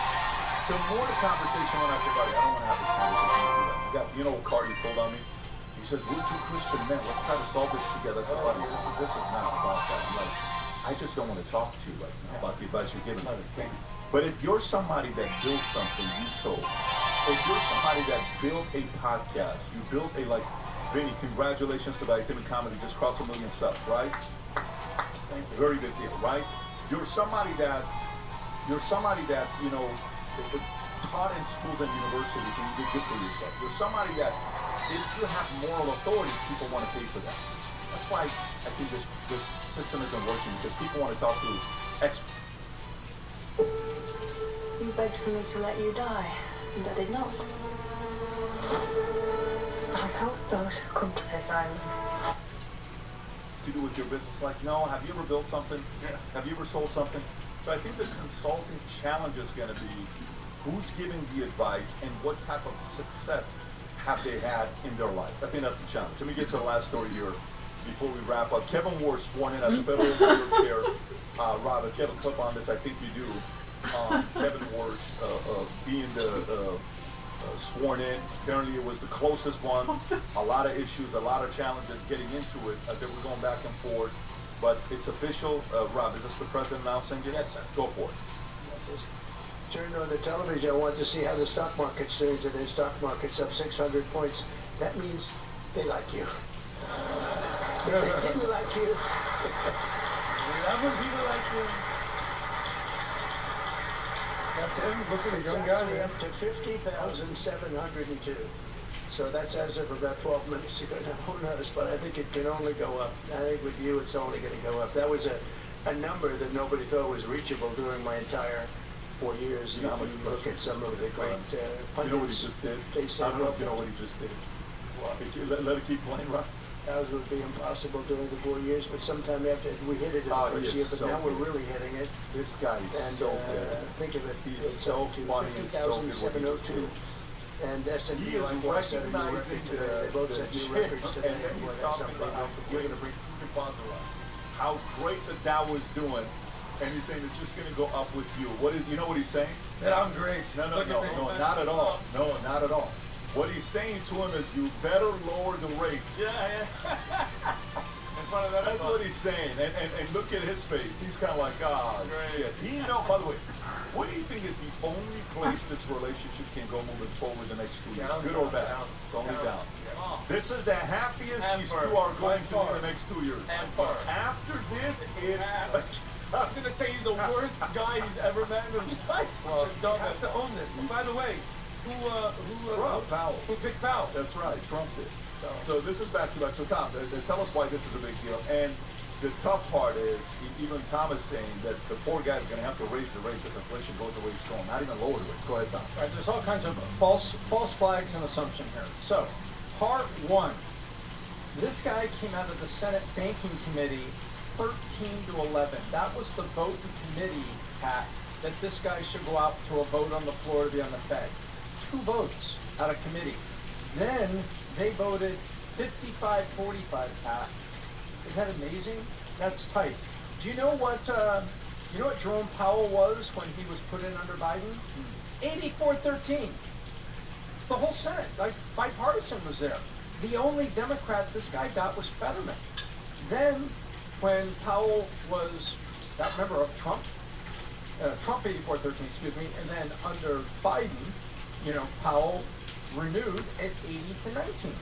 The more the conversation went, I said, buddy, I don't want to have this conversation with you. You know what card he pulled on me? He says, we're two Christian men. Let's try to solve this together. I said, buddy, this is not about that. I'm like, I just don't want to talk to you right now about the advice you're giving. But if you're somebody that built something you sold, if you're somebody that built a podcast, you built a, Vinny, congratulations to Activity Comedy, just crossed 1 million subs, right? Thank you. Very big deal, right? You're somebody that, taught in schools and universities and you did good for yourself. You're somebody that, if you have moral authority, people want to pay for that. That's why I think this system isn't working, because people want to talk to experts.
You begged for me to let you die, and I did not. I hope those who come to this island
To do with your business, no, have you ever built something? Yeah. Have you ever sold something? So I think the consulting challenge is going to be who's giving the advice and what type of success have they had in their lives. I think that's the challenge. Let me get to the last story here before we wrap up. Kevin Ward sworn in as federal member chair. Rob, if you have a clip on this, I think you do. Kevin Ward being the sworn in. Apparently it was the closest one. A lot of issues, a lot of challenges getting into it. They were going back and forth. But it's official. Rob, is this the president announcing it? Yes, sir. Go for it.
Turned on the television, I wanted to see how the stock market's doing today. Stock market's up 600 points. That means they like you. If they didn't like you,
whenever people like you. That's him. Looks like a young guy.
It's up to 50,702. So that's as of about 12 minutes ago. Now, who knows? But I think it can only go up. I think with you, it's only going to go up. That was a number that nobody thought was reachable during my entire 4 years. You look at some of the great pundits.
You know what he just did? I don't know if you know what he just did. Let it keep playing, right?
Ours would be impossible during the 4 years, but sometime after, we hit it in the first year, but now we're really hitting it.
This guy is
And
so good.
think of it,
He's
it's
so
up to
funny and so good what he just
50,702.
did.
And S&P
He is
likewise set a new record
recognizing
today. They both
the
set new
chip,
records
and
today.
then
Boy,
he's
that's
talking
something
about how
don't
great
forget.
the coupons are, how great the Dow is doing, and he's saying it's just going to go up with you. What is, you know what he's saying?
That I'm great.
No, not at all. No, not at all. What he's saying to him is, you better lower the rates.
Yeah. In front of that.
That's what he's saying. And look at his face. He's kind of like, shit. He know, by the way, what do you think is the only place this relationship can go moving forward the next 2 years? Good or bad? It's only down. This is the happiest these two are going to be in the next 2 years. After this,
I'm going to say he's the worst guy he's ever met in his life. Well, don't have to own this. And by the way,
Powell.
Who picked Powell?
That's right, Trump did. So this is back to back. So Tom, tell us why this is a big deal. And the tough part is, even Tom is saying that the poor guy is going to have to raise the rates if inflation goes the way it's going, not even lower the rates. Go ahead, Tom.
All right, there's all kinds of false flags and assumption here. So, part one, this guy came out of the Senate Banking Committee 13 to 11. That was the vote in committee, Pat, that this guy should go out to a vote on the floor to be on the Fed. 2 votes out of committee. Then they voted 55-45, Pat. Is that amazing? That's tight. Do you know what Jerome Powell was when he was put in under Biden? 84-13. The whole Senate, like bipartisan, was there. The only Democrat this guy got was Fetterman. Then, when Powell was that member of Trump 84-13, excuse me, and then under Biden, Powell renewed at 80-19.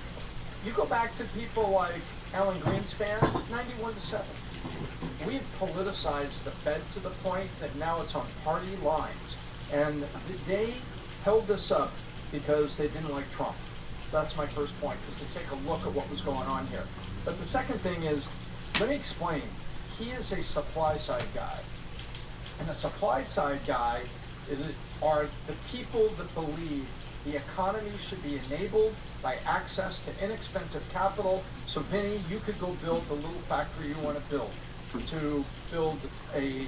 You go back to people like Alan Greenspan, 91-7. We've politicized the Fed to the point that now it's on party lines. And they held this up because they didn't like Trump. That's my first point, is to take a look at what was going on here. But the second thing is, let me explain. He is a supply side guy. And a supply side guy are the people that believe the economy should be enabled by access to inexpensive capital. So, Vinny, you could go build the little factory you want to build a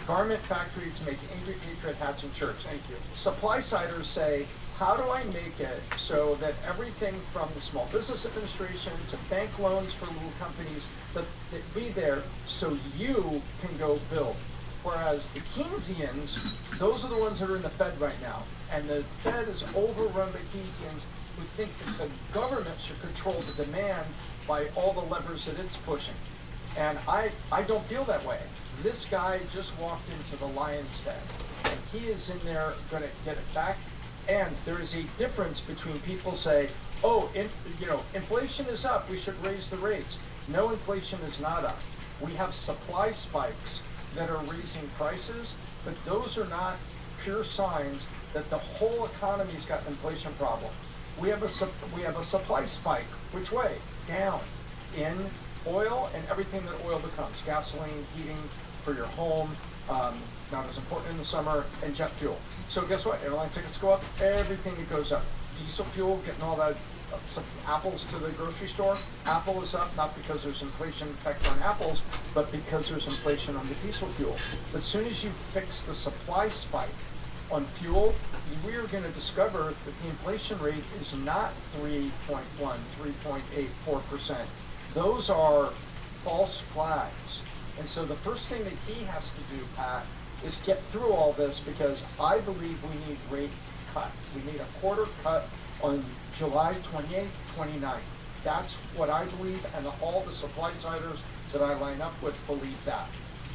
garment factory to make Angry Patriot hats and shirts. Thank you. Supply-siders say, how do I make it so that everything from the Small Business Administration to bank loans for little companies that be there so you can go build? Whereas the Keynesians, those are the ones that are in the Fed right now. And the Fed is overrun by Keynesians who think that the government should control the demand by all the levers that it's pushing. And I don't feel that way. This guy just walked into the lion's den, and he is in there going to get it back. And there is a difference between people say, inflation is up, we should raise the rates. No, inflation is not up. We have supply spikes that are raising prices, but those are not pure signs that the whole economy's got an inflation problem. We have a supply spike. Which way? Down in oil and everything that oil becomes. Gasoline, heating for your home, not as important in the summer, and jet fuel. So guess what? Airline tickets go up, everything that goes up. Diesel fuel, getting all that, some apples to the grocery store. Apple is up, not because there's inflation effect on apples, but because there's inflation on the diesel fuel. But as soon as you fix the supply spike on fuel, we are going to discover that the inflation rate is not 3.1, 3.8, 4%. Those are false flags. And so the first thing that he has to do, Pat, is get through all this, because I believe we need rate cut. We need a quarter cut on July 28th, 29th. That's what I believe, and all the supply-siders that I line up with believe that.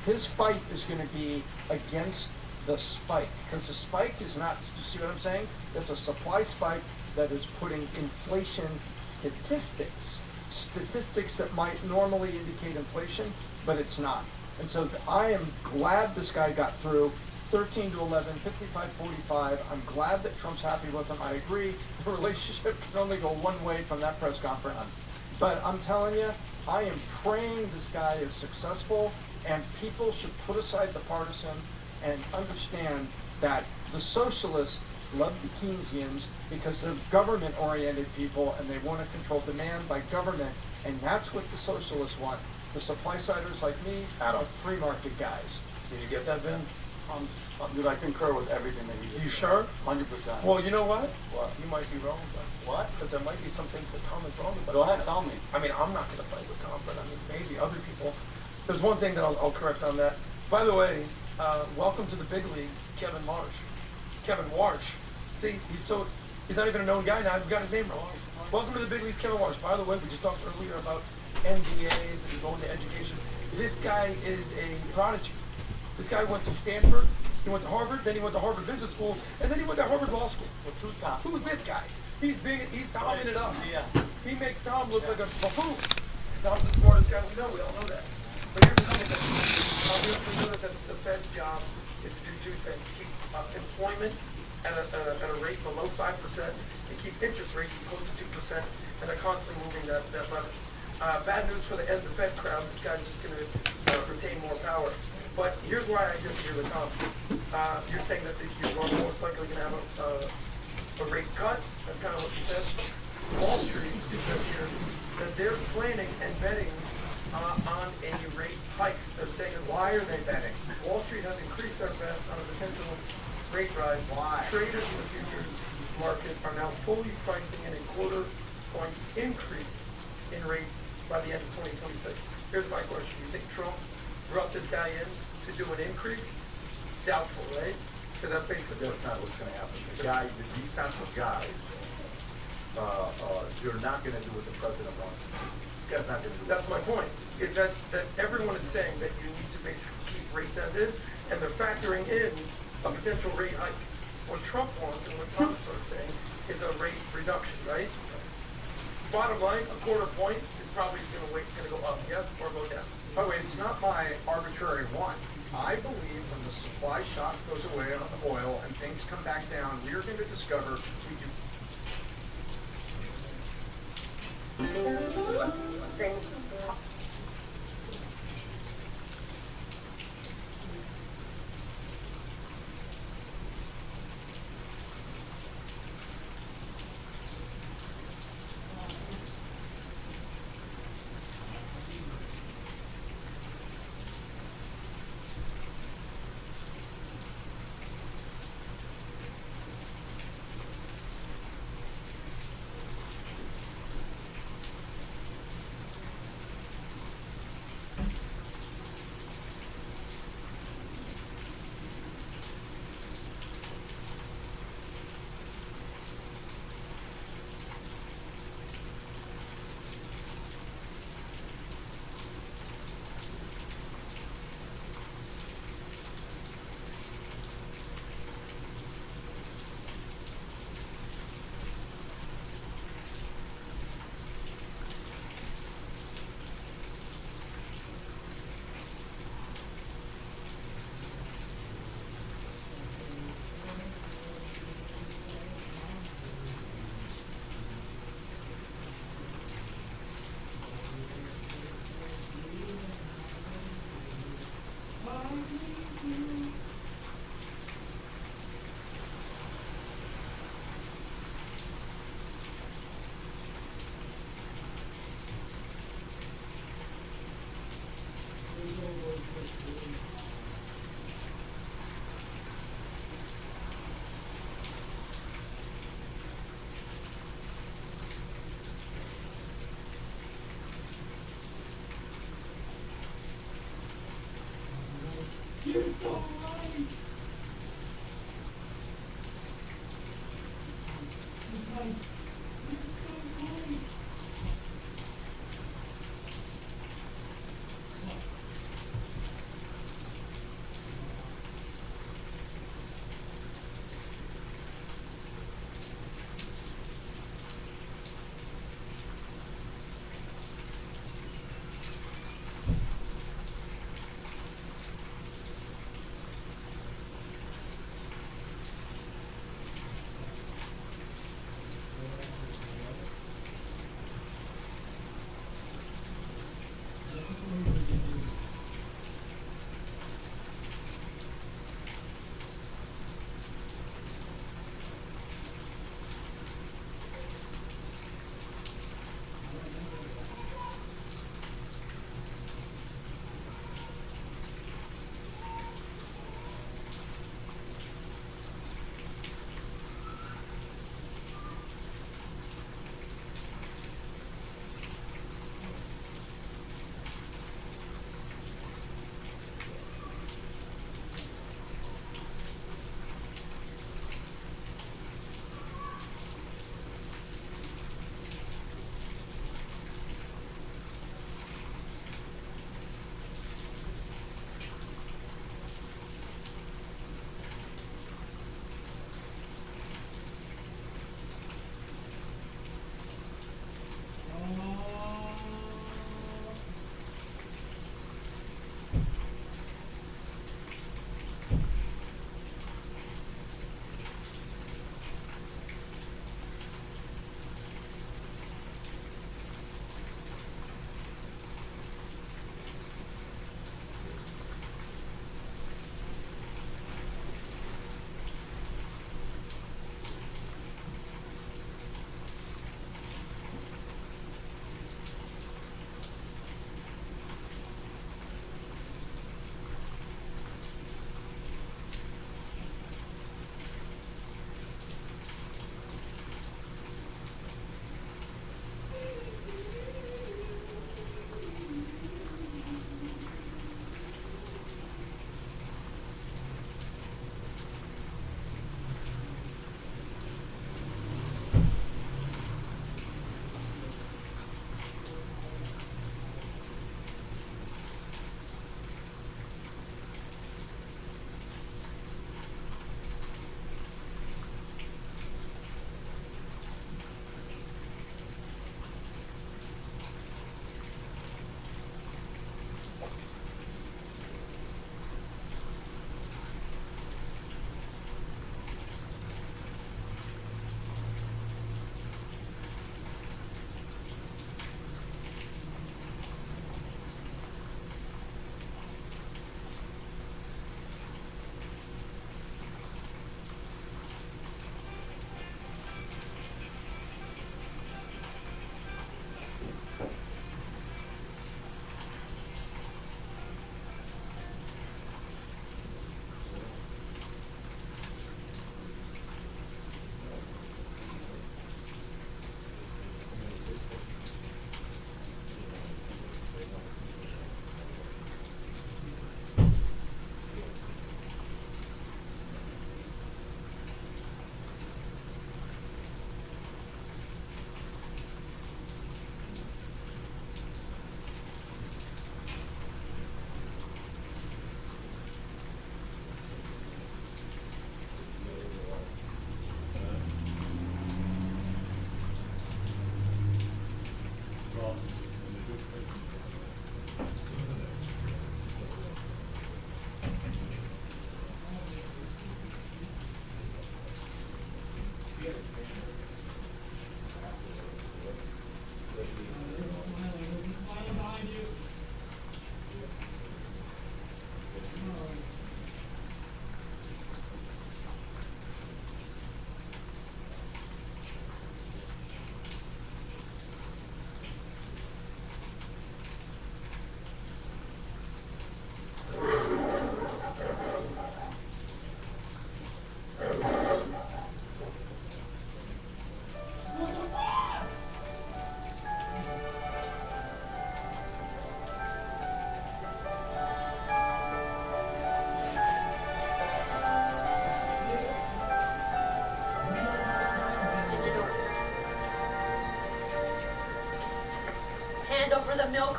His fight is going to be against the spike, because the spike is not, you see what I'm saying? It's a supply spike that is putting inflation statistics that might normally indicate inflation, but it's not. And so I am glad this guy got through 13 to 11, 55-45. I'm glad that Trump's happy with him. I agree. The relationship can only go one way from that press conference. But I'm telling you, I am praying this guy is successful, and people should put aside the partisan and understand that the socialists love the Keynesians because they're government-oriented people, and they want to control demand by government. And that's what the socialists want. The supply siders like me are free market guys.
Did you get that, Ben?
Dude, I concur with everything that you just
You
said.
sure?
100%.
Well, you know what?
What?
You might be wrong, but
What?
because there might be some things that Tom is wrong about.
Go ahead, tell me.
I mean, I'm not going to fight with Tom, but I mean, maybe other people. There's one thing that I'll correct on that. By the way, welcome to the big leagues, Kevin Marsh. Kevin Warsh. See, he's not even a known guy now. I've got his name wrong. Welcome to the big leagues, Kevin Warsh. By the way, we just talked earlier about MBAs and going to education. This guy is a prodigy. This guy went to Stanford, he went to Harvard, then he went to Harvard Business School, and then he went to Harvard Law School.
Well, who's Tom?
Who's this guy? He's big, he's tomming it up.
Yeah.
He makes Tom look like a buffoon. Tom's the smartest guy we know, we all know that. But here's the thing, we know that the Fed's job is to do two things: keep employment at a rate below 5%, and keep interest rates close to 2%, and they're constantly moving that lever. Bad news for the end of the Fed crowd, this guy's just going to retain more power. But here's why I disagree with Tom. You're saying that you're most likely going to have a rate cut. That's kind of what you said. Wall Street, it says here, that they're planning and betting on a rate hike. They're saying, why are they betting? Wall Street has increased their bets on a potential rate rise. Why? Traders in the futures market are now fully pricing in a quarter-point increase in rates by the end of 2026. Here's my question. You think Trump brought this guy in to do an increase? Doubtful, right? Because that's basically
That's not what's going to happen. These types of guys, you're not going to do what the president wants. This guy's not going to do
That's my point, is that everyone is saying that you need to basically keep rates as is, and they're factoring in a potential rate hike. What Trump wants, and what Tom is sort of saying, is a rate reduction, right? Bottom line, a quarter point is probably going to go up, yes, or go down.
By the way, it's not my arbitrary one. I believe when the supply shock goes away on the oil and things come back down, we are going to discover we do.
Strings.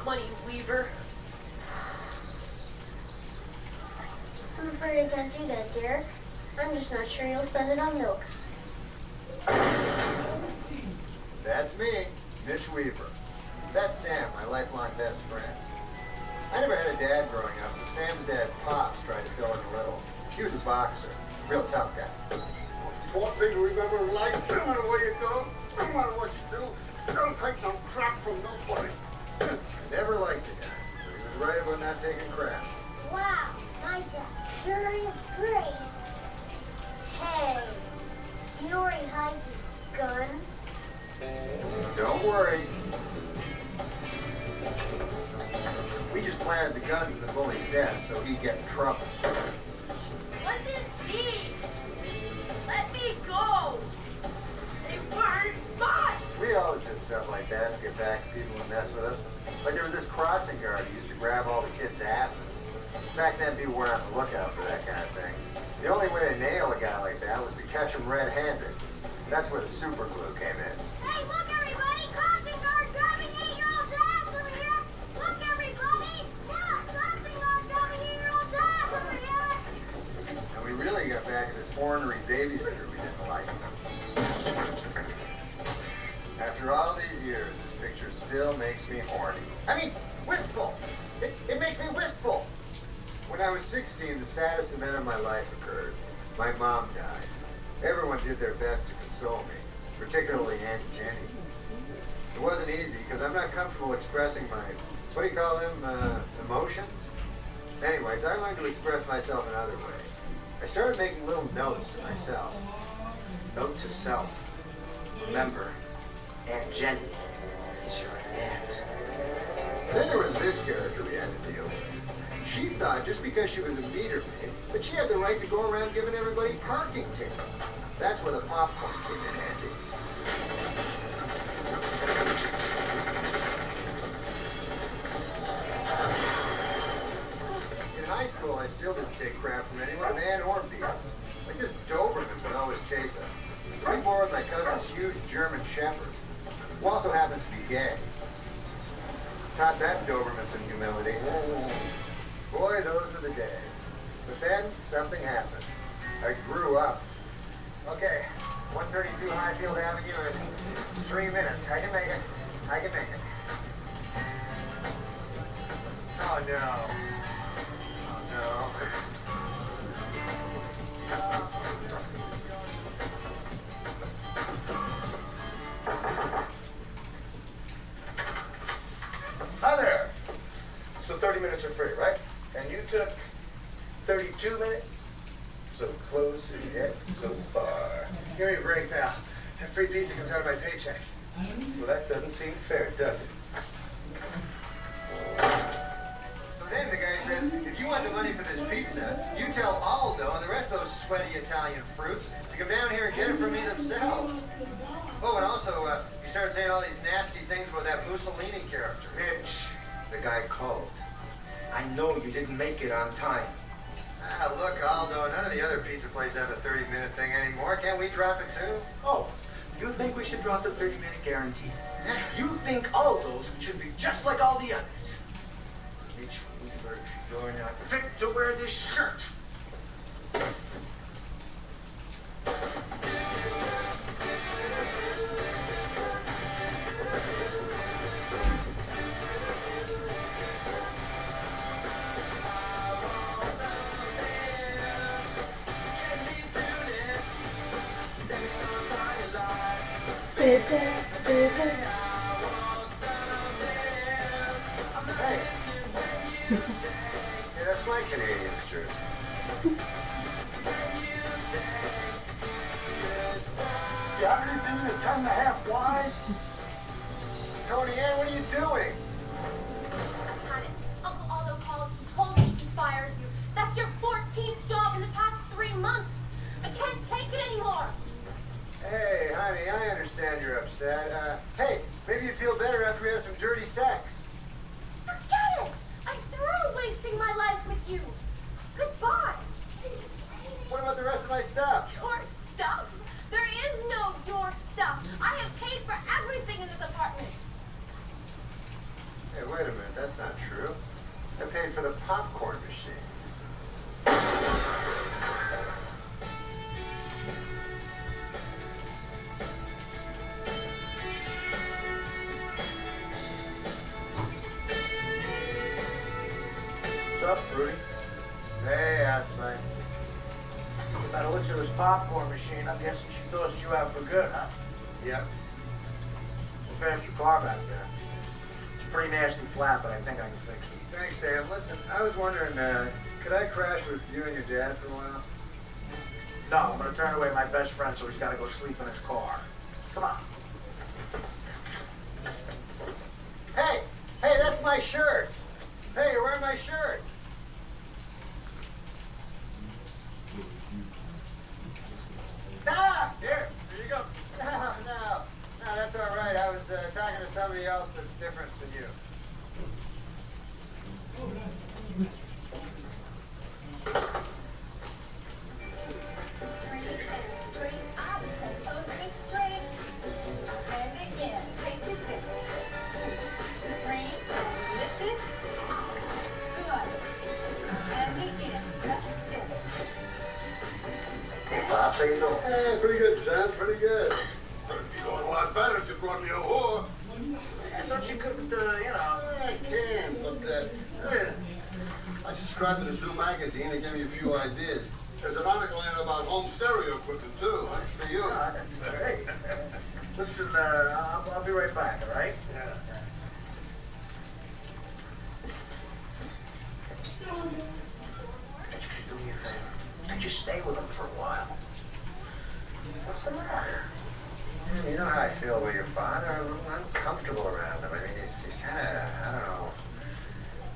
money, Weaver.
I'm afraid I can't do that, Derek. I'm just not sure you'll spend it on milk.
That's me, Mitch Weaver. That's Sam, my lifelong best friend. I never had a dad growing up, so Sam's dad, Pops, tried to fill in a little. He was a boxer, real tough guy.
One thing we've ever liked, no matter where you go, no matter what you do, don't take no crap from nobody.
I never liked the guy, but he was right about not taking crap.
Wow, my dad sure is great. Hey, do you know where he hides his guns?
Don't worry. We just planted the guns in the bully's desk so he'd get in trouble.
What's his name? Let me go. They weren't fun.
We always did stuff like that to get back at people who mess with us. Like there was this crossing guard who used to grab all the kids' asses. Back then, people weren't on the lookout for that kind of thing. The only way to nail a guy like that was to catch him red-handed. That's where the super glue came in.
Hey, look everybody! Crossing guard grabbing 8-year-old's ass over here! Look everybody! Look! Crossing guard grabbing 8-year-old's ass over here!
And we really got back at this ornery babysitter we didn't like. After all these years, this picture still makes me horny. I mean, wistful! It makes me wistful! When I was 16, the saddest event of my life occurred. My mom died. Everyone did their best to console me, particularly Aunt Jenny. It wasn't easy because I'm not comfortable expressing my, what do you call them, emotions? Anyways, I learned to express myself in other ways. I started making little notes to myself.
Note to self. Remember, Aunt Jenny is your aunt.
Then there was this character we had to deal with. She thought just because she was a meter maid that she had the right to go around giving everybody parking tickets. That's where the popcorn came in handy. In high school, I still didn't take crap from anyone, man or beast. Like this Doberman would always chase us. So we borrowed my cousin's huge German Shepherd, who also happens to be gay. Taught that Doberman some humility. Boy, those were the days. But then, something happened. I grew up. Okay, 132 Highfield Avenue in 3 minutes. I can make it. I can make it. Oh, no. Oh, no. Hi there. So 30 minutes are free, right? And you took 32 minutes? So close and yet so far. Give me a break, pal. That free pizza comes out of my paycheck.
Well, that doesn't seem fair, does it?
So then the guy says, if you want the money for this pizza, you tell Aldo and the rest of those sweaty Italian fruits to come down here and get it from me themselves. Oh, and also, he started saying all these nasty things about that Mussolini character.
Mitch, the guy called. I know you didn't make it on time.
Ah, look, Aldo, none of the other pizza places have a 30-minute thing anymore. Can't we drop it too?
Oh, you think we should drop the 30-minute guarantee? You think all those should be just like all the others? Mitch Weaver, you're not fit to wear this shirt.
Hey. Yeah, that's my Canadian jersey.
You have anything that's 10 and a half wide?
Tony Ann, what are you doing?
I've had it. Uncle Aldo called. He told me he fires you. That's your 14th job in the past 3 months. I can't take it anymore.
Hey, honey, I understand you're upset. Hey, maybe you'd feel better after we have some dirty sex.
Forget it. I'm through wasting my life with you. Goodbye.
What about the rest of my stuff?
Your stuff? There is no your stuff. I have paid for everything in this apartment.
Fruity?
Hey, ass mate.
By the looks of this popcorn machine, I'm guessing she throws you out for good, huh?
Yep.
We'll pass your car back there. It's a pretty nasty flat, but I think I can fix it.
Thanks, Sam. Listen, I was wondering, could I crash with you and your dad for a while?
No, I'm gonna turn away my best friend so he's gotta go sleep in his car. Come on.
Hey! Hey, that's my shirt! Hey, you're wearing my shirt! Ah!
Here you go.
No, that's all right. I was talking to somebody else that's different than you.
Pops, how you doing?
Hey, pretty good, Sam. Pretty good. Would be going a lot better if you brought me a whore.
I thought you couldn't,
I can, but I subscribed to the Zoo magazine. They gave me a few ideas. There's an article in about home stereo equipment too. That's for you.
That's great. Listen, I'll be right back, all right?
Yeah.
Could you do me a favor? Could you stay with him for a while? What's the matter?
You know how I feel about your father. I'm uncomfortable around him. I mean, he's kind of, I don't know,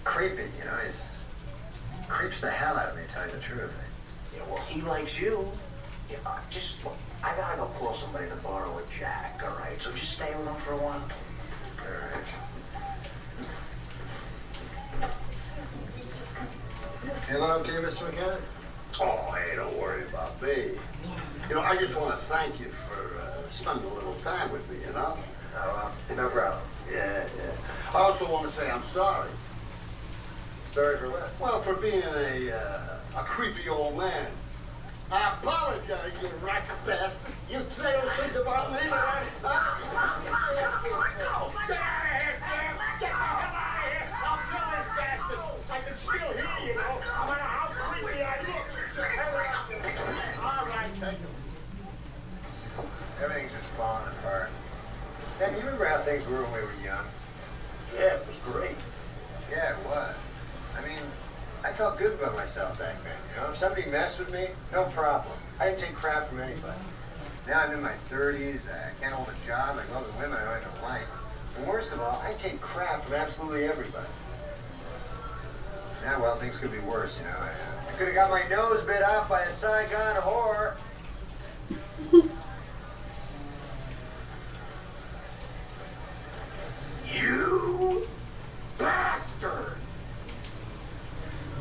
creepy, you know? He's creeps the hell out of me, to tell you the truth.
Yeah, well, he likes you. Yeah, I gotta go call somebody to borrow a jack, all right? So just stay with him for a while.
All right. Feeling okay, Mr. McKenna?
Oh, hey, don't worry about me. You know, I just want to thank you for spending a little time with me, you know?
Oh, no problem.
Yeah. I also want to say I'm sorry.
Sorry for what?
Well, for being a creepy old man. I apologize, you racket bastard. You say those things about me, right? Get out of here, Sam! Get the hell out of here! I'll kill this bastard! I can still hear you, know, no matter how creepy I look. All right, take him.
Everything's just falling apart. Sam, you remember how things were when we were young?
Yeah, it was great.
Yeah, it was. I mean, I felt good about myself back then, you know? If somebody messed with me, no problem. I didn't take crap from anybody. Now I'm in my 30s, I can't hold a job, I go with women I don't like. And worst of all, I take crap from absolutely everybody. Yeah, well, things could be worse, you know. I could have got my nose bit off by a Saigon whore.
You bastard!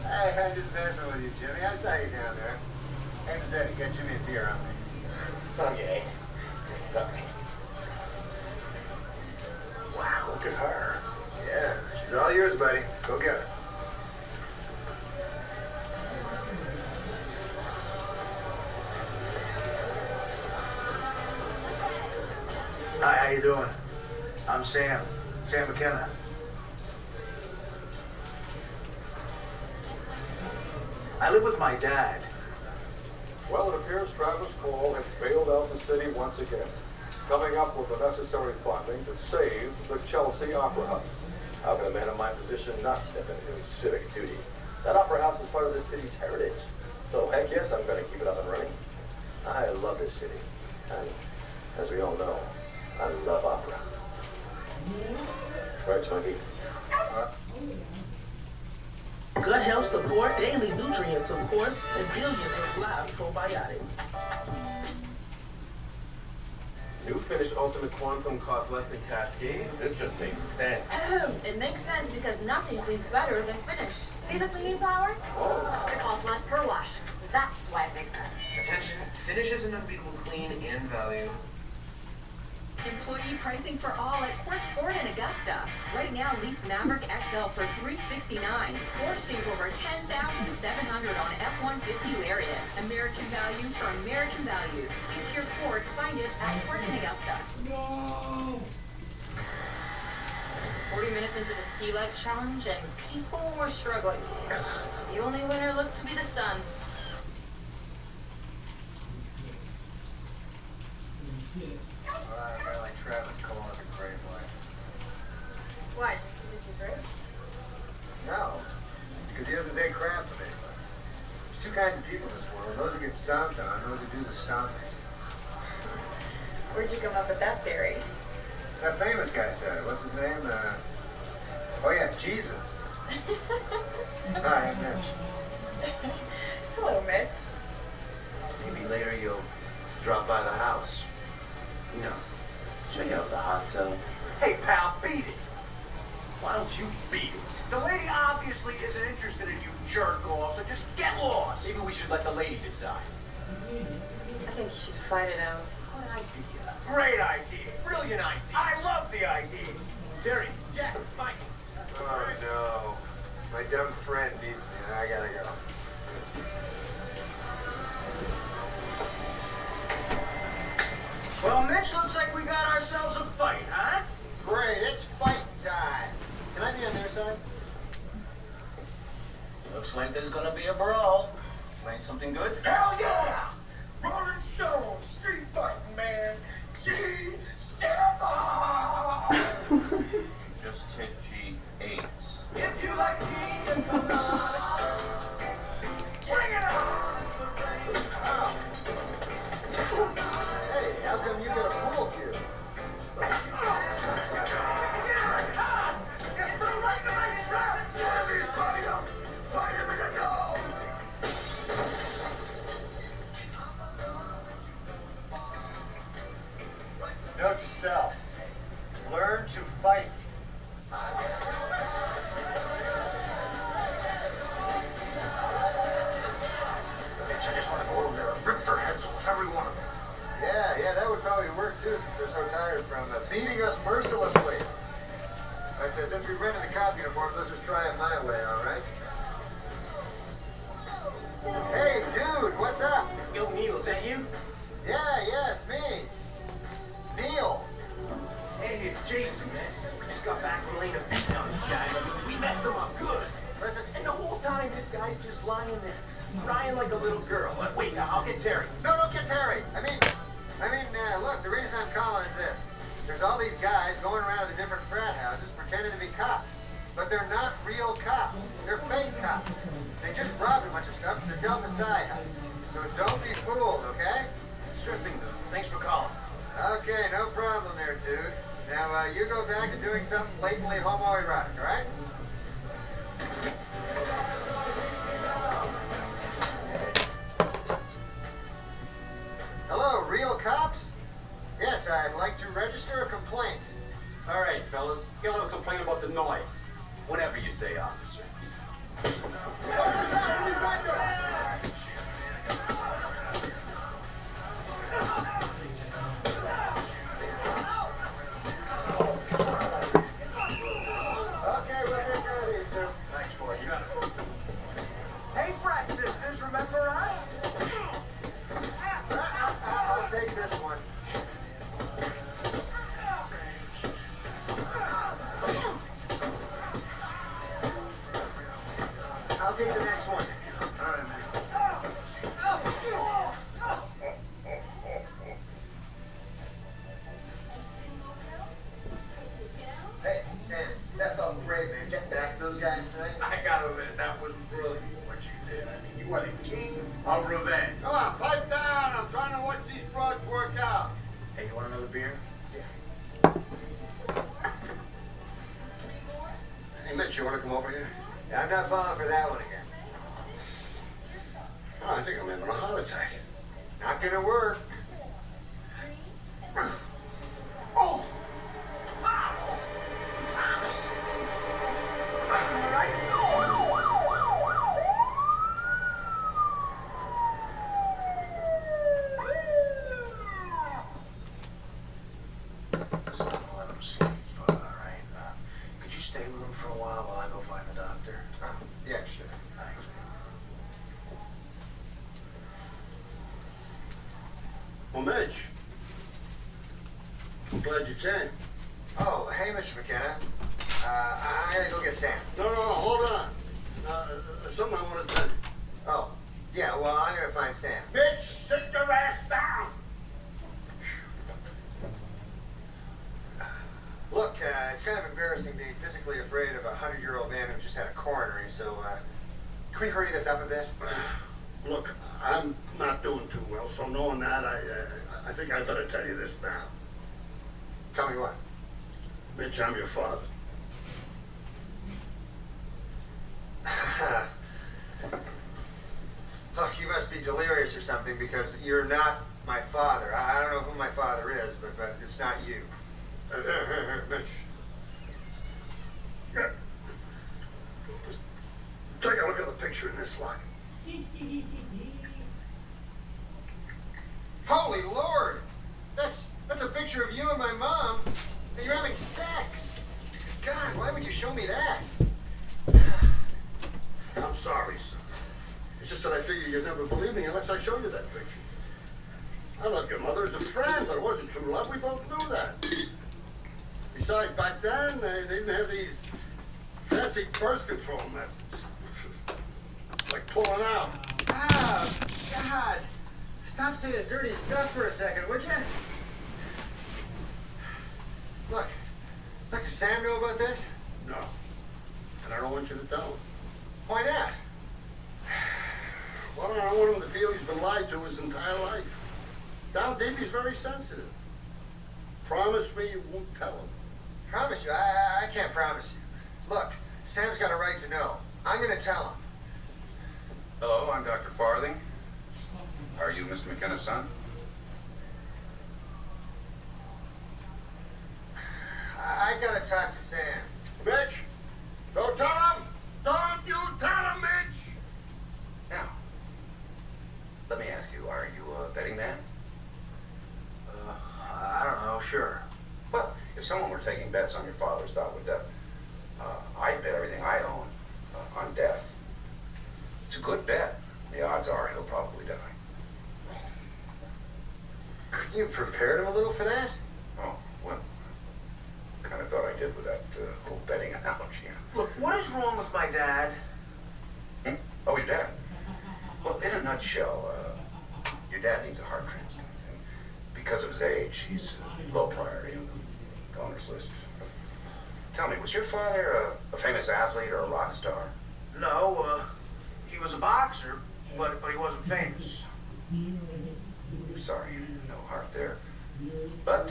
Hey, I'm just messing with you, Jimmy. I saw you down there. Hey, Mazzetti, get Jimmy a beer on me.
Okay. Sorry. Wow, look at her.
Yeah, she's all yours, buddy. Go get her.
Hi, how you doing? I'm Sam McKenna. I live with my dad.
Well, it appears Travis Cole has bailed out the city once again, coming up with the necessary funding to save the Chelsea Opera House.
How can a man in my position not step into his civic duty? That opera house is part of the city's heritage. So heck yes, I'm going to keep it up and running. I love this city. And as we all know, I love opera. Right, Spunky?
Gut health support, daily nutrients, of course, and billions of live probiotics.
New finished Ultimate Quantum costs less than Cascade. This just makes sense.
It makes sense because nothing cleans better than Finish. See the cleaning power? It costs less per wash. That's why it makes sense.
Attention, Finish is an unbeatable clean and value.
Employee pricing for all at Court Ford in Augusta. Right now, lease Maverick XL for $369 or save over $10,700 on F-150 Lariat. American value for American values. It's your Ford. Find it at Ford in Augusta.
No.
40 minutes into the sea legs challenge, and people were struggling. The only winner looked to be the sun.
Well, apparently Travis Cole has a great life.
Why? Because he's rich?
No, because he doesn't take crap from anybody. There's two kinds of people in this world: those who get stomped on, and those who do the stomping.
Where'd you come up with that theory?
That famous guy said it. What's his name? Oh yeah, Jesus. Hi, I'm Mitch.
Hello, Mitch.
Maybe later you'll drop by the house. You know, check out the hot tub.
Hey, pal, beat it. Why don't you beat it? The lady obviously isn't interested in you, jerk off, so just get lost. Maybe we should let the lady decide.
I think you should fight it out.
Good idea. Great idea. Brilliant idea. I love the idea. Terry, Jack, fight.
Oh no, my dumb friend needs me. I gotta go.
Well, Mitch, looks like we got ourselves a fight, huh?
Great, it's fight time. Can I be on their side?
Looks like there's gonna be a brawl. Playing something good? Hell yeah! Rolling Stones, street fighting, man. G7!
Just hit G8.
If you like pina coladas, bring it on!
Hey, how come you get a pool cue?
It's the right night trap! Jeremy's body up! Fight him in the nose!
Note to self: learn to fight.
Mitch, I just want to go over there and rip their heads off, every one of them.
Yeah, that would probably work too, since they're so tired from beating us mercilessly. But since we've rented the cop uniforms, let's just try it my way, all right? Hey, dude, what's up?
Yo, Neil, is that you?
Yeah, it's me. Neil.
Hey, it's Jason, man. We just got back from laying a beat on these guys. I mean, we messed them up good.
Listen.
And the whole time, this guy's just lying there, crying like a little girl. Wait, I'll get Terry.
No, don't get Terry. I mean, look, the reason I'm calling is this. There's all these guys going around to the different frat houses pretending to be cops. But they're not real cops. They're fake cops. They just robbed a bunch of stuff from the Delta Psi house. So don't be fooled, okay?
Sure thing, dude. Thanks for calling.
Okay, no problem there, dude. Now, you go back to doing something blatantly homoerotic, all right? Hello, real cops? Yes, I'd like to register a complaint.
All right, fellas. Get a little complaint about the noise.
Whatever you say, officer.
Okay, we'll take care of these two.
Thanks, boy. You got it. Hey, frat sisters, remember us?
I'll take this one.
I'll take the next one. All right, man.
Hey, Sam, that felt great, man. Getting back to those guys tonight.
I gotta admit, that was brilliant what you did. I mean, you are the king of revenge.
Come on, pipe down. I'm trying to watch these broads work out.
Hey, you want another beer?
Hey, Mitch, you want to come over here?
Yeah, I'm not falling for that one again.
Oh, I think I'm having a heart attack.
Not gonna work.
Oh! Could you stay with him for a while I go find the doctor?
Yeah, sure.
Thanks.
Well, Mitch, I'm glad you came.
Oh, hey, Mr. McKenna. I gotta go get Sam.
No, hold on. Something I want to tell you.
Oh, yeah, well, I'm gonna find Sam.
Bitch, sit your ass down!
Look, it's kind of embarrassing being physically afraid of a 100-year-old man who just had a coronary, so, can we hurry this up a bit?
Look, I'm not doing too well, so knowing that, I think I better tell you this now.
Tell me what?
Bitch, I'm your father.
Look, you must be delirious or something because you're not my father. I don't know who my father is, but it's not you.
Bitch. Yeah. Take a look at the picture in this lot.
Holy Lord! That's a picture of you and my mom, and you're having sex. God, why would you show me that?
I'm sorry, son. It's just that I figure you'd never believe me unless I show you that picture. I loved your mother as a friend, but it wasn't true love. We both knew that. Besides, back then, they didn't have these fancy birth control methods. Like pulling out.
Oh, God. Stop saying dirty stuff for a second, would you? Look, does Sam know about this?
No. And I don't want you to tell him.
Why not?
Well, I don't want him to feel he's been lied to his entire life. Down deep, he's very sensitive. Promise me you won't tell him.
Promise you? I can't promise you. Look, Sam's got a right to know. I'm gonna tell him.
Hello, I'm Dr. Farthing. Are you Mr. McKenna's son?
I gotta talk to Sam.
Mitch, don't tell him! Don't you tell him, Mitch!
Now, let me ask you, are you a betting man?
I don't know, sure.
Well, if someone were taking bets on your father's bout with death, I'd bet everything I own on death. It's a good bet. The odds are he'll probably die.
Couldn't you have prepared him a little for that?
Oh, well, kind of thought I did with that whole betting analogy.
Look, what is wrong with my dad?
Hmm? Oh, your dad? Well, in a nutshell, your dad needs a heart transplant. And because of his age, he's low priority on the donors list. Tell me, was your father a famous athlete or a rock star?
No, he was a boxer, but he wasn't famous.
Sorry, no heart there. But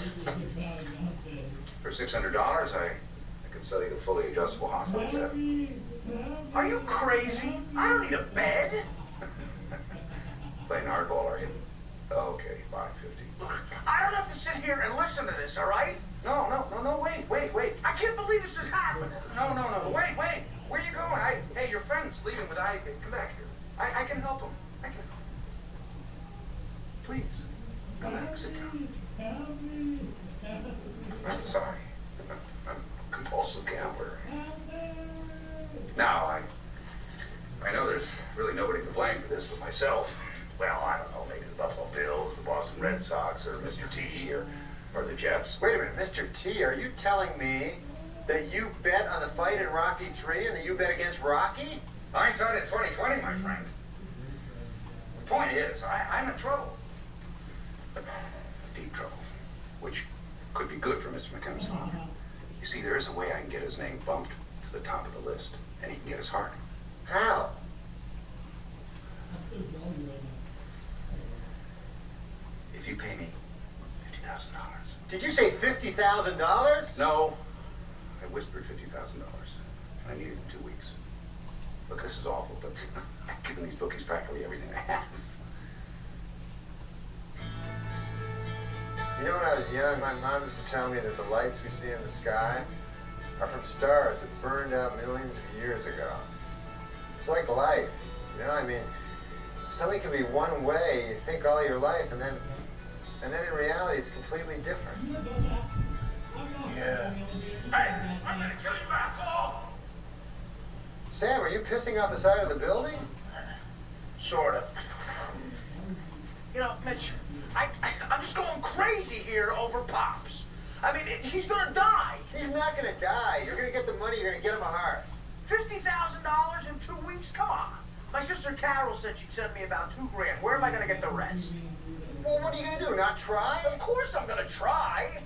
for $600, I could sell you a fully adjustable hospital bed.
Are you crazy? I don't need a bed.
Playing hardball, are you? Okay, $5.50.
Look, I don't have to sit here and listen to this, all right?
No, wait.
I can't believe this is happening.
No, wait. Where are you going? Hey, your friend's leaving with come back here. I can help him. Please, come back, sit down. I'm sorry. I'm a compulsive gambler. Now, I know there's really nobody to blame for this but myself. Well, I don't know, maybe the Buffalo Bills, the Boston Red Sox, or Mr. T, or the Jets.
Wait a minute, Mr. T, are you telling me that you bet on the fight in Rocky 3 and that you bet against Rocky?
Hindsight is 20/20, my friend. The point is, I'm in trouble. Deep trouble. Which could be good for Mr. McKenna's father. You see, there is a way I can get his name bumped to the top of the list, and he can get his heart.
How?
If you pay me $50,000.
Did you say $50,000?
No. I whispered $50,000. And I need it in 2 weeks. Look, this is awful, but I've given these bookies practically everything I have.
You know, when I was young, my mom used to tell me that the lights we see in the sky are from stars that burned out millions of years ago. It's like life, you know? I mean, something can be one way, you think all your life, and then in reality, it's completely different.
Yeah. Hey, I'm gonna kill you, asshole!
Sam, are you pissing off the side of the building?
Sort of. You know, Mitch, I'm just going crazy here over Pops. I mean, he's gonna die.
He's not gonna die. You're gonna get the money, you're gonna get him a heart.
$50,000 in 2 weeks? Come on. My sister Carol said she'd send me about $2,000. Where am I gonna get the rest?
Well, what are you gonna do, not try?
Of course I'm gonna try.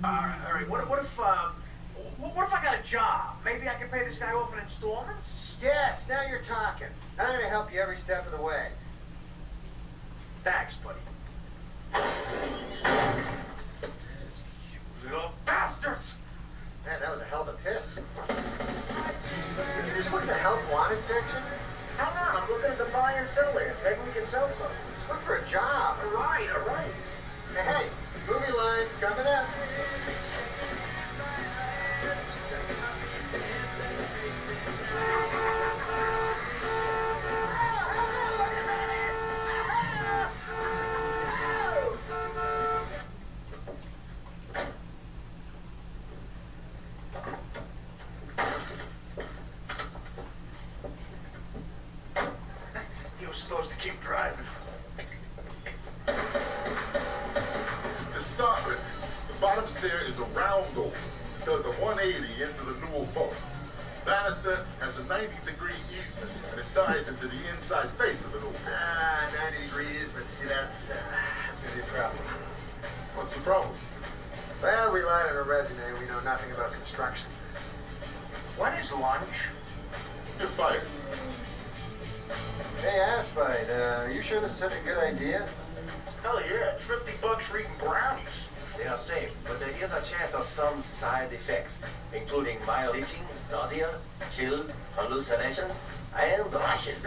All right. What if I got a job? Maybe I can pay this guy off in installments?
Yes, now you're talking. I'm gonna help you every step of the way.
Thanks, buddy. You little bastards!
Man, that was a hell of a piss. Did you just look at the help wanted section?
Hang on, I'm looking at the buy and sell list. Maybe we can sell something.
Just look for a job.
All right.
Hey, movie line coming up.
You were supposed to keep driving.
To start with, the bottom stair is a round door. It does a 180 into the Newell vault. Banister has a 90-degree easement, and it dies into the inside face of the Newell.
90-degree easement. See, that's gonna be a problem.
What's the problem?
Well, we lied on our resume. We know nothing about construction.
When is lunch?
You're fired.
Hey, Assbite, are you sure this is such a good idea?
Hell yeah, it's $50 for eating brownies.
They are safe, but there is a chance of some side effects, including mild itching, nausea, chills, hallucinations, and rashes.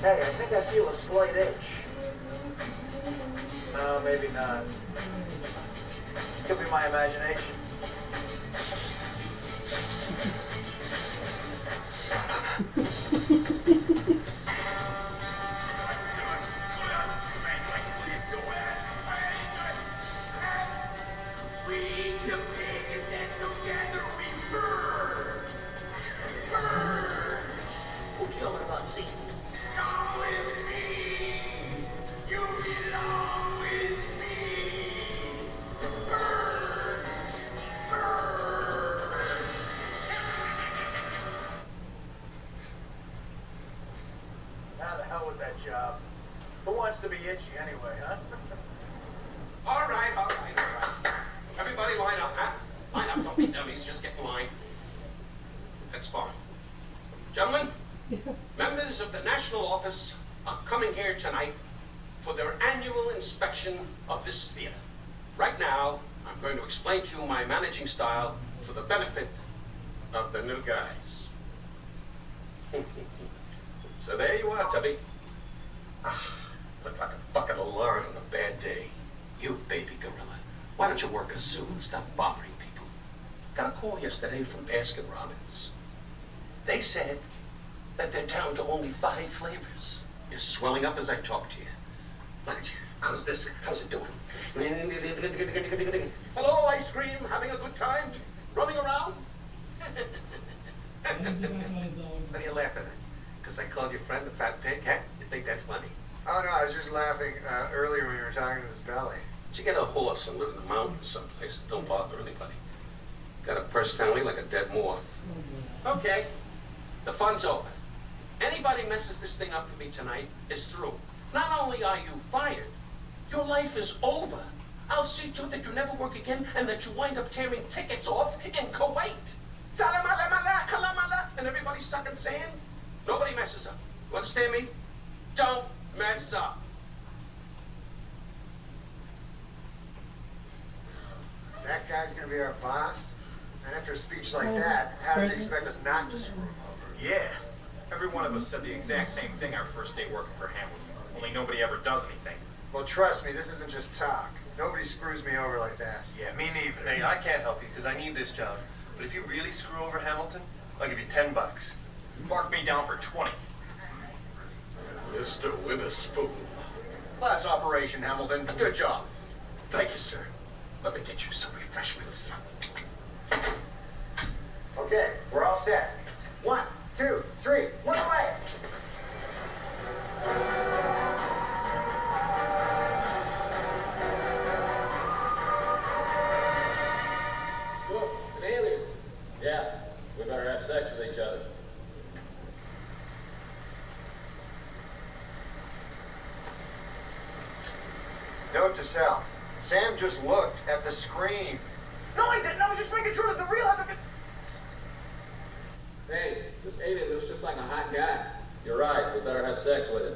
Hey, I think I feel a slight itch. No, maybe not. Could be my imagination.
What you talking about, see?
Come with me. You belong with me. Burn. Burn. How the hell with that job? Who wants to be itchy anyway, huh?
All right. Everybody line up, huh? Line up, don't be dummies, just get in line. That's fine. Gentlemen, members of the National Office are coming here tonight for their annual inspection of this theater. Right now, I'm going to explain to you my managing style for the benefit of the new guys. So there you are, Tubby. Look like a bucket of lard on a bad day. You baby gorilla. Why don't you work a zoo and stop bothering people? Got a call yesterday from Baskin Robbins. They said that they're down to only 5 flavors. You're swelling up as I talk to you. Look at you. How's this? How's it doing? Hello, ice cream. Having a good time? Roaming around? What are you laughing at? Because I called your friend a fat pig, huh? You think that's funny?
Oh, no, I was just laughing earlier when you were talking to his belly.
Did you get a horse and live in the mountains someplace? Don't bother anybody. Got a personality like a dead moth. Okay. The fun's over. Anybody messes this thing up for me tonight is through. Not only are you fired, your life is over. I'll see to it that you never work again and that you wind up tearing tickets off in Kuwait. Salamalama, kalamala, and everybody sucking sand. Nobody messes up. You understand me? Don't mess up.
That guy's gonna be our boss? And after a speech like that, how does he expect us not to screw him over?
Yeah. Every one of us said the exact same thing our first day working for Hamilton. Only nobody ever does anything.
Well, trust me, this isn't just talk. Nobody screws me over like that.
Yeah, me neither.
Hey, I can't help you because I need this job. But if you really screw over Hamilton, I'll give you $10.
Mark me down for 20.
Mr. Witherspoon.
Class operation, Hamilton. Good job.
Thank you, sir. Let me get you some refreshments.
Okay, we're all set. 1, 2, 3, 1 away!
Look, an alien. Yeah, we better have sex with each other.
Note to self. Sam just looked at the screen.
No, I didn't. I was just making sure that the real had the...
Hey, this alien looks just like a hot guy. You're right, we better have sex with him.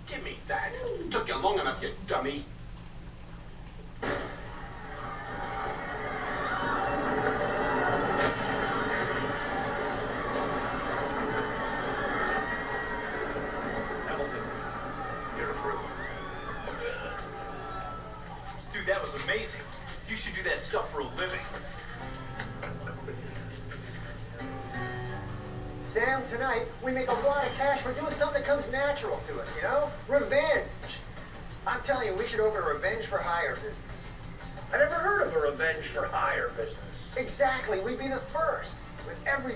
Give me that. It took you long enough, you dummy.
Hamilton, you're through. Dude, that was amazing. You should do that stuff for a living.
Sam, tonight, we make a lot of cash for doing something that comes natural to us, you know? Revenge. I'm telling you, we should open a revenge for hire business.
I never heard of a revenge for hire business.
Exactly. We'd be the first. With every